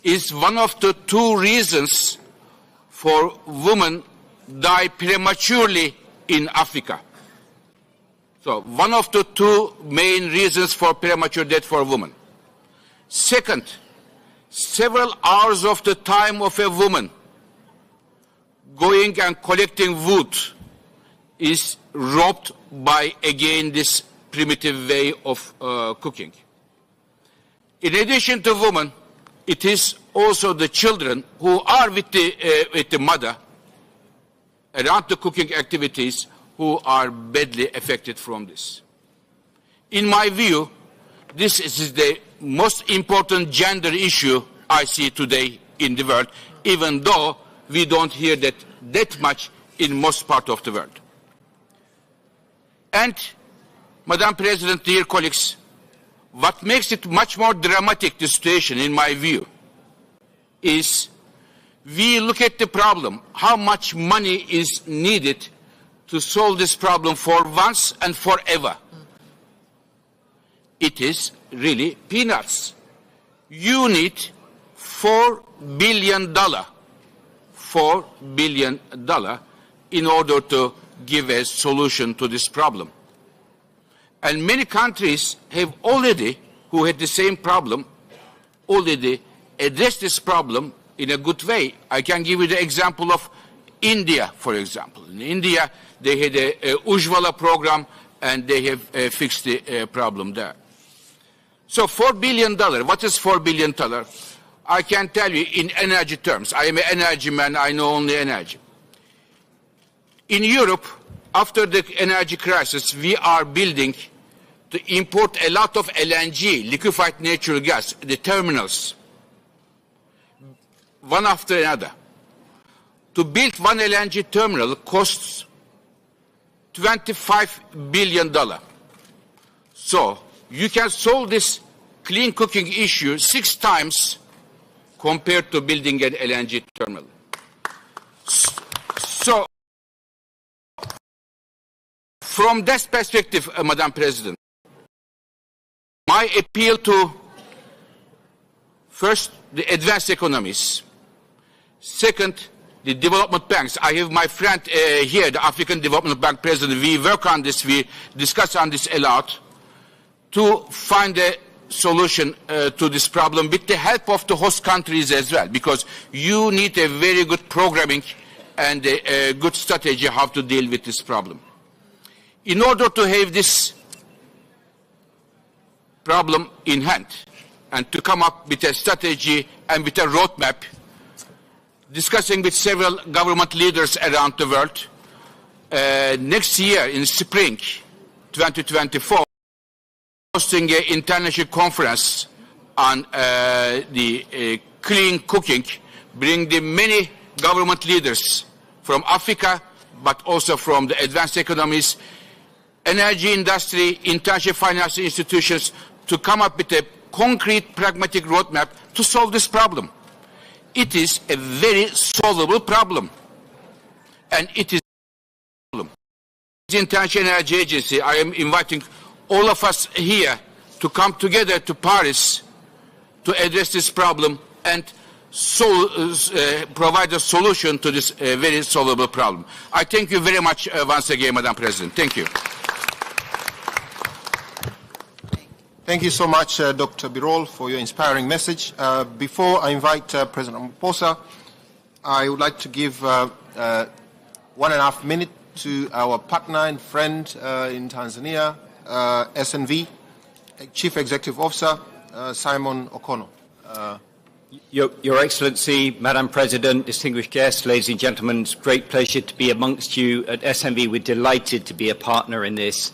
is one of the 2 reasons for women die prematurely in Africa. So one of the 2 main reasons for premature death for women. Second, several hours of the time of a woman going and collecting wood is robbed by, again, this primitive way of cooking. In addition to women, it is also the children who are with the mother around the cooking activities who are badly affected from this. In my view, this is the most important gender issue I see today in the world, even though we don't hear that much in most part of the world. And, Madam President, dear colleagues, what makes it much more dramatic, the situation, in my view, is we look at the problem, how much money is needed to solve this problem for once and forever. It is really peanuts. You need $4 billion in order to give a solution to this problem. And many countries have already, who had the same problem, already addressed this problem in a good way. I can give you the example of India, for example. In India, they had a Ujjwala program, and they have fixed the problem there. So $4 billion, what is $4 billion? I can tell you in energy terms. I am an energy man, I know only energy. In Europe, after the energy crisis, we are building to import a lot of LNG, liquefied natural gas, the terminals, one after another. To build one LNG terminal costs $25 billion. So you can solve this clean cooking issue 6 times compared to building an LNG terminal. So from that perspective, Madam President, my appeal to, first, the advanced economies. Second, the development banks. I have my friend here, the African Development Bank President. We work on this, we discuss on this a lot, to find a solution to this problem with the help of the host countries as well, because you need a very good programming and a good strategy how to deal with this problem. In order to have this problem in hand and to come up with a strategy and with a roadmap, discussing with several government leaders around the world, next year in spring 2024, hosting an international conference on the clean cooking, bring the many government leaders from Africa, but also from the advanced economies, energy industry, international financial institutions, to come up with a concrete, pragmatic roadmap to solve this problem. It is a very solvable problem. And it is a problem. The International Energy Agency, I am inviting all of us here to come together to Paris to address this problem and provide a solution to this very solvable problem. I thank you very much once again, Madam President. Thank you. Thank you so much, Dr. Birol, for your inspiring message. Before I invite President Ramaphosa, I would like to give 1.5 minutes to our partner and friend in Tanzania, SNV, Chief Executive Officer, Simon Okono. Your Excellency, Madam President, distinguished guests, ladies and gentlemen, it's a great pleasure to be amongst you at SNV. We're delighted to be a partner in this.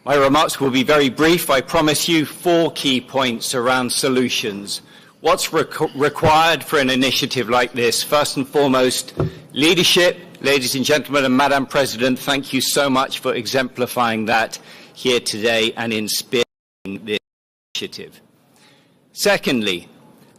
My remarks will be very brief. I promise you 4 key points around solutions. What's required for an initiative like this? First and foremost, leadership. Ladies and gentlemen, and Madam President, thank you so much for exemplifying that here today and in spearheading this initiative. Secondly,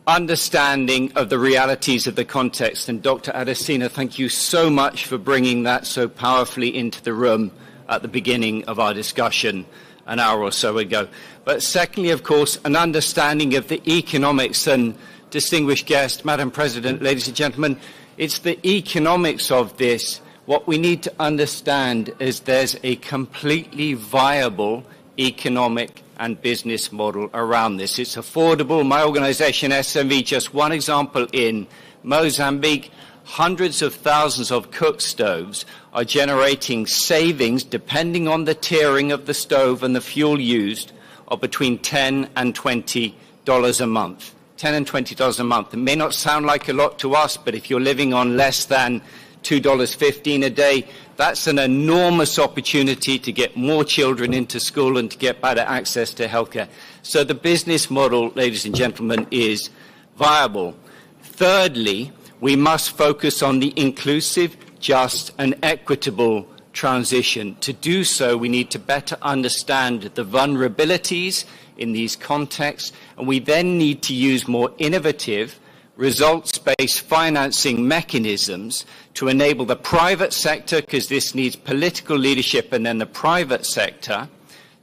understanding of the realities of the context. And Dr. Adesina, thank you so much for bringing that so powerfully into the room at the beginning of our discussion an hour or so ago. But secondly, of course, an understanding of the economics. And distinguished guest, Madam President, ladies and gentlemen, it's the economics of this. What we need to understand is there's a completely viable economic and business model around this. It's affordable. My organization, SMV, just one example, in Mozambique, hundreds of thousands of cook stoves are generating savings, depending on the tiering of the stove and the fuel used, of between $10 and $20 a month. $10 and $20 a month. It may not sound like a lot to us, but if you're living on less than $2.15 a day, that's an enormous opportunity to get more children into school and to get better access to healthcare. So the business model, ladies and gentlemen, is viable. Thirdly, we must focus on the inclusive, just and equitable transition. To do so, we need to better understand the vulnerabilities in these contexts, and we then need to use more innovative, results-based financing mechanisms to enable the private sector, because this needs political leadership, and then the private sector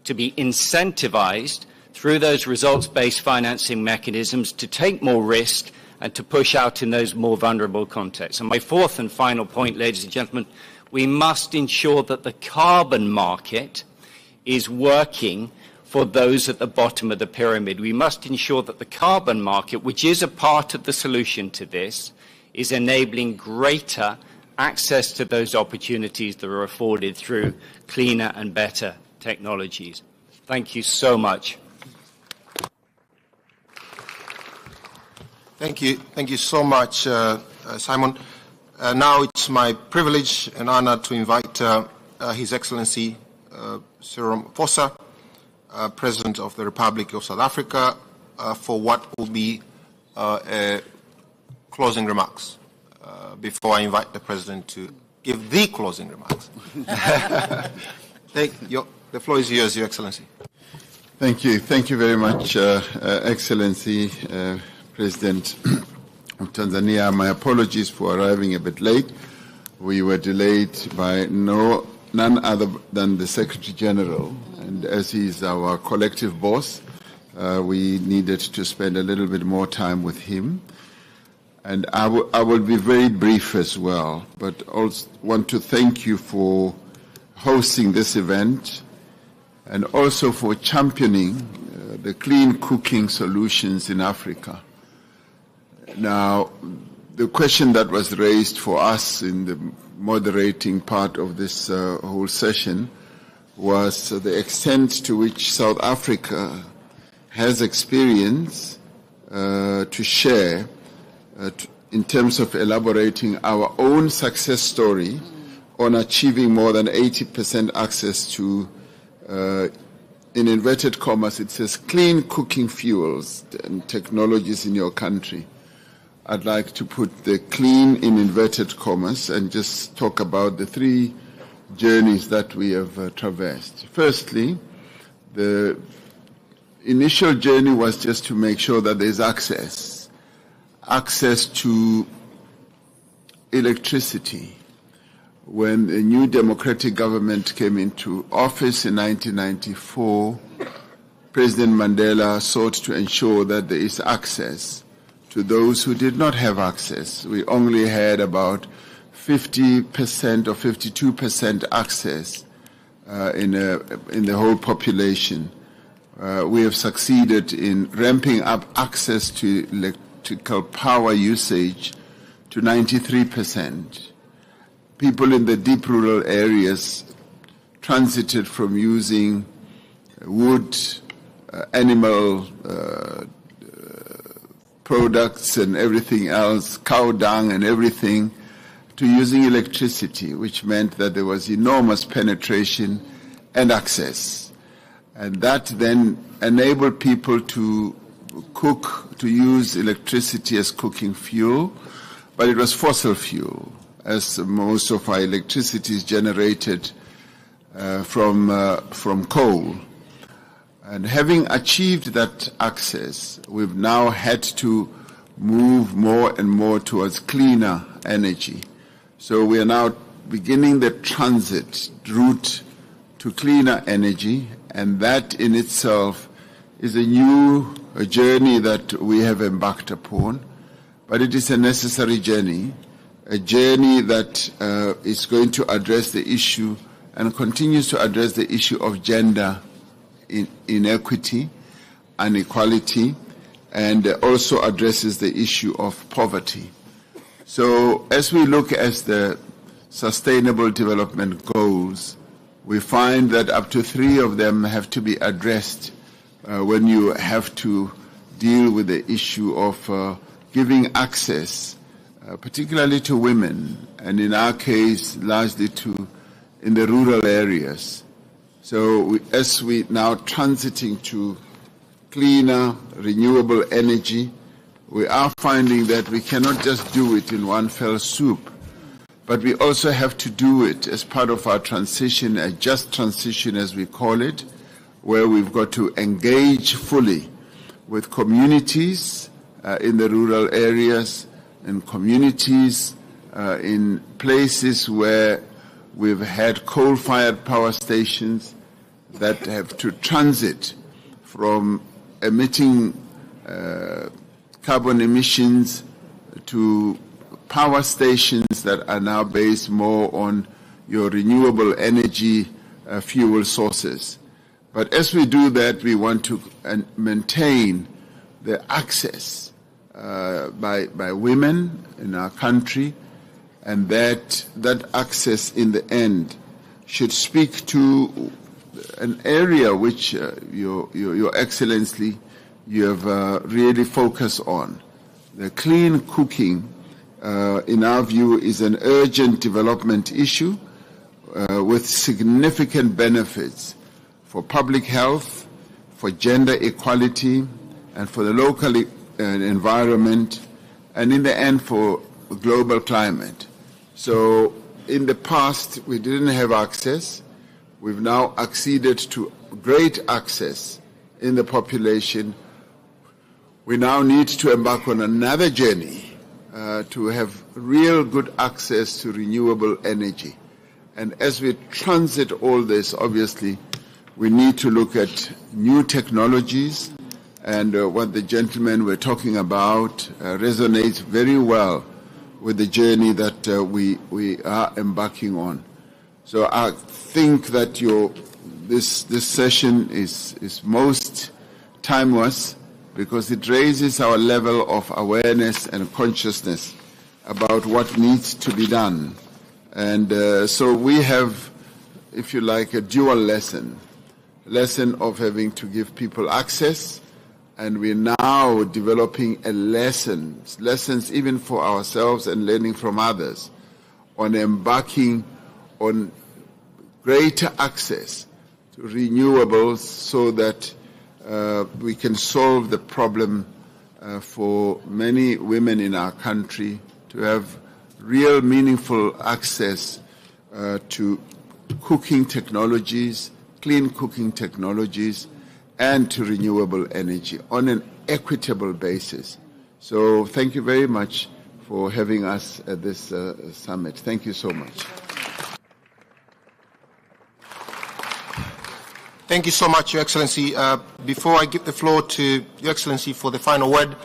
to be incentivized through those results-based financing mechanisms to take more risk and to push out in those more vulnerable contexts. And my fourth and final point, ladies and gentlemen, we must ensure that the carbon market is working for those at the bottom of the pyramid. We must ensure that the carbon market, which is a part of the solution to this, is enabling greater access to those opportunities that are afforded through cleaner and better technologies. Thank you so much. Thank you so much, Simon. Now it's my privilege and honor to invite His Excellency Cyril Ramaphosa, President of the Republic of South Africa, for what will be closing remarks. Before I invite the President to give the closing remarks. The floor is yours, Your Excellency. Thank you. Thank you very much, Excellency. President of Tanzania, my apologies for arriving a bit late. We were delayed by none other than the Secretary General, and as he's our collective boss, we needed to spend a little bit more time with him. And I will be very brief as well, but also want to thank you for hosting this event and also for championing the clean cooking solutions in Africa. Now, the question that was raised for us in the moderating part of this whole session was the extent to which South Africa has experience to share in terms of elaborating our own success story on achieving more than 80% access to, in inverted commas, it says clean cooking fuels and technologies in your country. I'd like to put the clean in inverted commas and just talk about the 3 journeys that we have traversed. Firstly, the initial journey was just to make sure that there's access to electricity. When the new democratic government came into office in 1994, President Mandela sought to ensure that there is access to those who did not have access. We only had about 50% or 52% access in the whole population. We have succeeded in ramping up access to electrical power usage to 93%. People in the deep rural areas transited from using wood, animal products and everything else, cow dung and everything, to using electricity, which meant that there was enormous penetration and access. And that then enabled people to cook, to use electricity as cooking fuel, but it was fossil fuel, as most of our electricity is generated from coal. And having achieved that access, we've now had to move more and more towards cleaner energy. So we are now beginning the transit route to cleaner energy, and that in itself is a journey that we have embarked upon, but it is a necessary journey, a journey that is going to address the issue and continues to address the issue of gender inequity, inequality, and also addresses the issue of poverty. So as we look at the Sustainable Development Goals, we find that up to 3 of them have to be addressed when you have to deal with the issue of giving access, particularly to women, and in our case, largely in the rural areas. So as we now transiting to cleaner, renewable energy, we are finding that we cannot just do it in one fell swoop, but we also have to do it as part of our transition, a just transition as we call it, where we've got to engage fully with communities in the rural areas and communities in places where we've had coal-fired power stations that have to transit from emitting carbon emissions to power stations that are now based more on your renewable energy fuel sources. But as we do that, we want to maintain the access by women in our country, and that access in the end should speak to an area which Your Excellency, you have really focused on. The clean cooking, in our view, is an urgent development issue with significant benefits for public health, for gender equality, and for the local environment, and in the end for global climate. So in the past, we didn't have access. We've now acceded to great access in the population. We now need to embark on another journey to have real good access to renewable energy. And as we transit all this, obviously, we need to look at new technologies, and what the gentlemen were talking about resonates very well with the journey that we are embarking on. So I think that this session is most timeless because it raises our level of awareness and consciousness about what needs to be done. And so we have, if you like, a dual lesson of having to give people access, and we're now developing lessons even for ourselves and learning from others on embarking on greater access to renewables so that we can solve the problem for many women in our country to have real meaningful access to cooking technologies, clean cooking technologies, and to renewable energy on an equitable basis. So thank you very much for having us at this summit. Thank you so much. Thank you so much, Your Excellency. Before I give the floor to Your Excellency for the final word,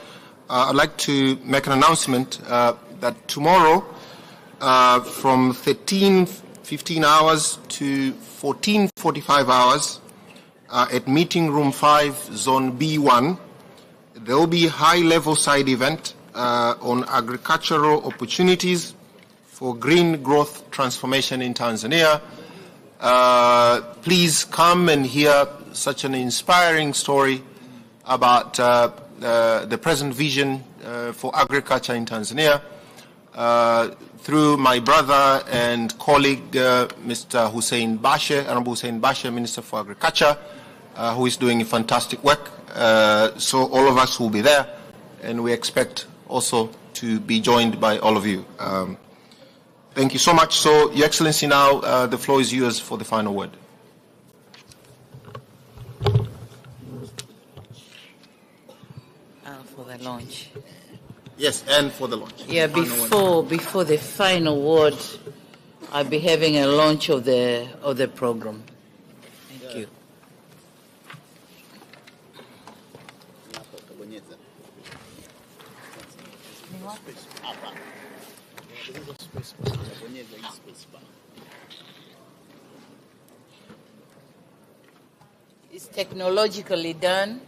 I'd like to make an announcement that tomorrow from 13 15 hours to 14:45 hours at Meeting Room 5, Zone B1. There will be a high-level side event on agricultural opportunities for green growth transformation in Tanzania. Please come and hear such an inspiring story about the present vision for agriculture in Tanzania through my brother and colleague, Mr. Hussein Bashe, Honorable Hussein Bashe, Minister for Agriculture, who is doing fantastic work. So all of us will be there, and we expect also to be joined by all of you. Thank you so much. So, Your Excellency, now the floor is yours for the final word. For the launch. Yes, and for the launch. Yeah, before the final word, I'll be having a launch of the program. Thank you. It's technologically done,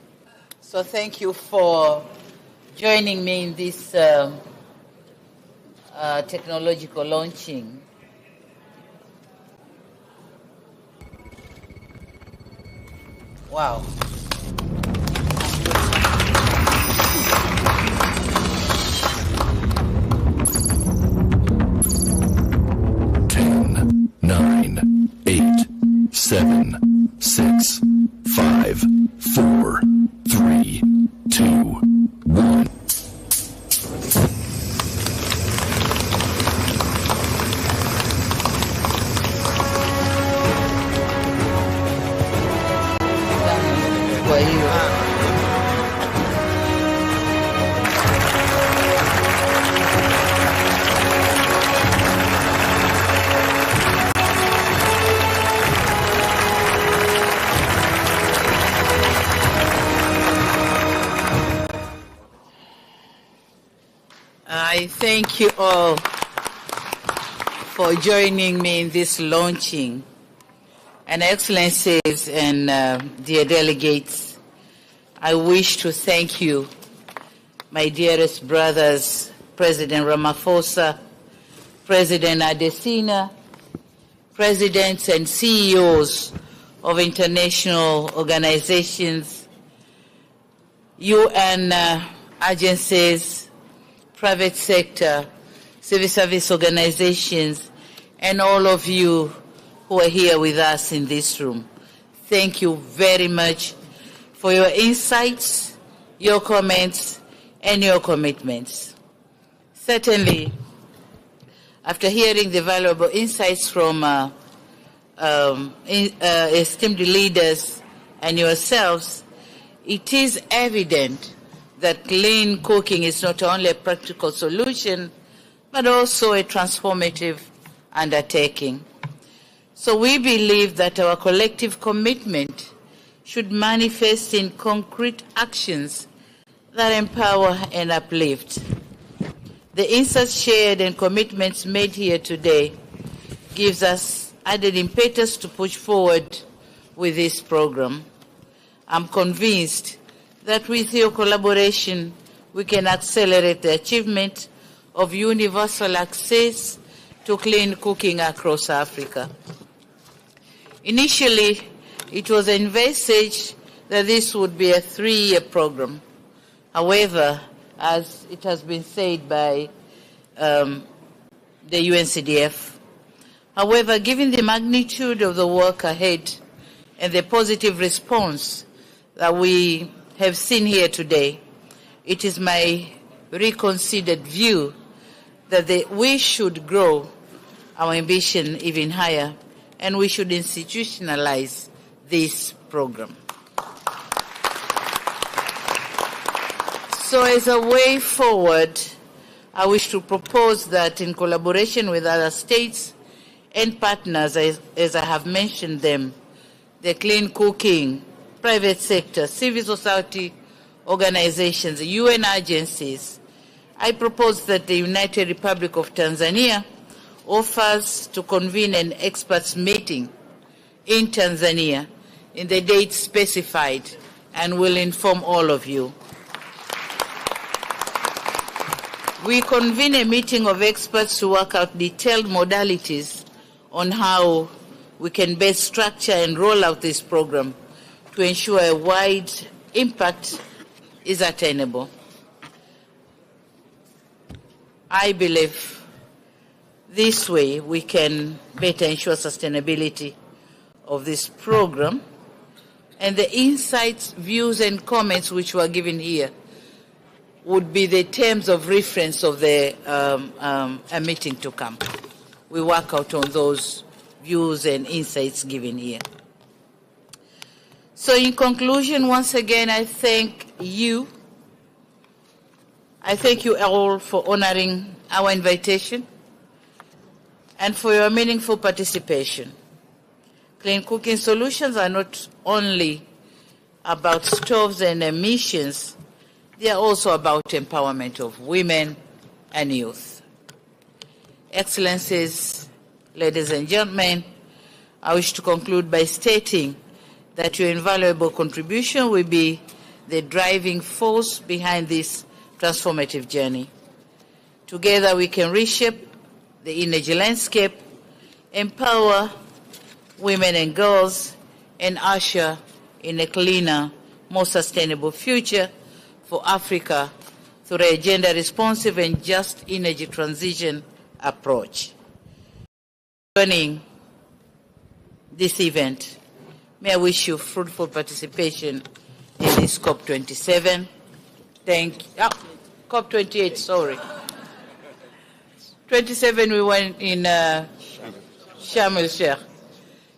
so thank you for joining me in this technological launching. Wow. Ten, 9, 8, 7, 6, 5, 4, 3, 2, 1. I thank you all for joining me in this launching. And Excellencies and dear delegates, I wish to thank you, my dearest brothers, President Ramaphosa, President Adesina, presidents and CEOs of international organizations, UN agencies, private sector, civil service organizations, and all of you who are here with us in this room. Thank you very much for your insights, your comments, and your commitments. Certainly, after hearing the valuable insights from esteemed leaders and yourselves, it is evident that clean cooking is not only a practical solution, but also a transformative undertaking. So we believe that our collective commitment should manifest in concrete actions that empower and uplift. The insights shared and commitments made here today gives us added impetus to push forward with this program. I'm convinced that with your collaboration, we can accelerate the achievement of universal access to clean cooking across Africa. Initially, it was envisaged that this would be a 3-year program. However, as it has been said by the UNCDF, however, given the magnitude of the work ahead and the positive response that we have seen here today, it is my reconsidered view that we should grow our ambition even higher, and we should institutionalize this program. So as a way forward, I wish to propose that in collaboration with other states and partners, as I have mentioned them, the clean cooking, private sector, civil society organizations, UN agencies, I propose that the United Republic of Tanzania offers to convene an experts meeting in Tanzania in the date specified and will inform all of you. We convene a meeting of experts to work out detailed modalities on how we can best structure and roll out this program to ensure a wide impact is attainable. I believe this way we can better ensure sustainability of this program, and the insights, views and comments which were given here would be the terms of reference of the a meeting to come. We work out on those views and insights given here. So in conclusion, once again, I thank you. I thank you all for honoring our invitation and for your meaningful participation. Clean cooking solutions are not only about stoves and emissions, they are also about empowerment of women and youth. Excellencies, ladies and gentlemen, I wish to conclude by stating that your invaluable contribution will be the driving force behind this transformative journey. Together we can reshape the energy landscape, empower women and girls, and usher in a cleaner, more sustainable future for Africa through a gender-responsive and just energy transition approach. Joining this event, may I wish you fruitful participation in this COP27. COP28, sorry. 27 we went in Sharm el-Sheikh.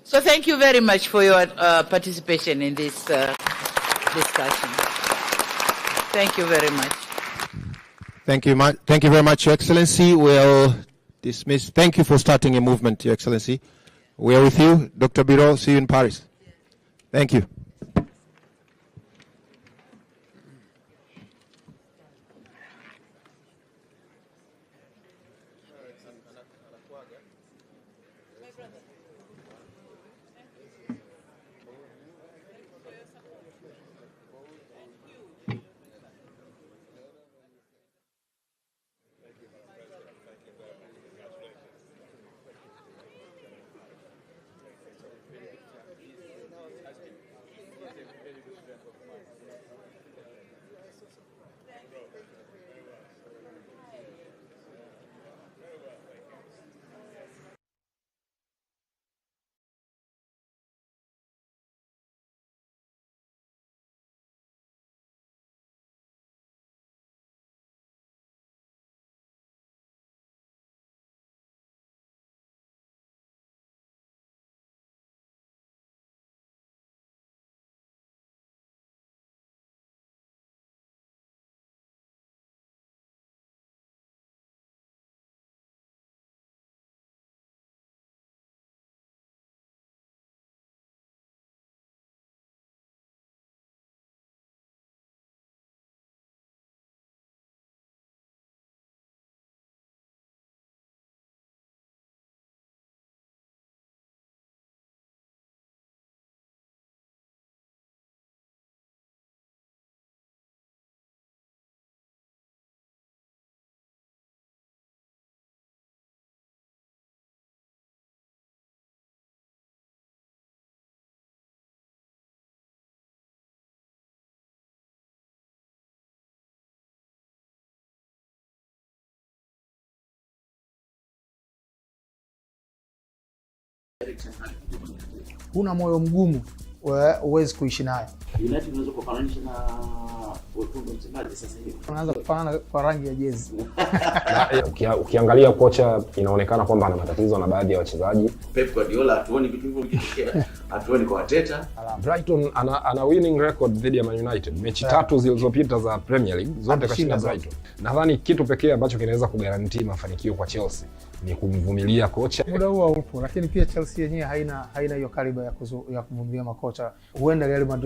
So thank you very much for your participation in this discussion. Thank you very much. Thank you very much, Your Excellency. We'll dismiss. Thank you for starting a movement, Your Excellency. We are with you. Dr. Biro, see you in Paris. Thank you. Huna moyo mgumu, huwezi kuishi naye. United unaweza kufananisha na wekundu Msimbazi sasa hivi. Unaanza kufanana kwa rangi ya jezi. Ukiangalia kocha inaonekana kwamba ana matatizo na baadhi ya wachezaji. Pep Guardiola hatuoni vitu hivyo vikitokea. Hatuoni kwa Arteta. Brighton ana winning record dhidi ya Man United. Mechi 3 zilizopita za Premier League zote kashinda Brighton. Nadhani kitu pekee ambacho kinaweza kugarantii mafanikio kwa Chelsea ni kumvumilia kocha. Muda huo upo, lakini pia Chelsea yenyewe haina hiyo kaliba ya kuvumilia makocha. Huenda Real Madrid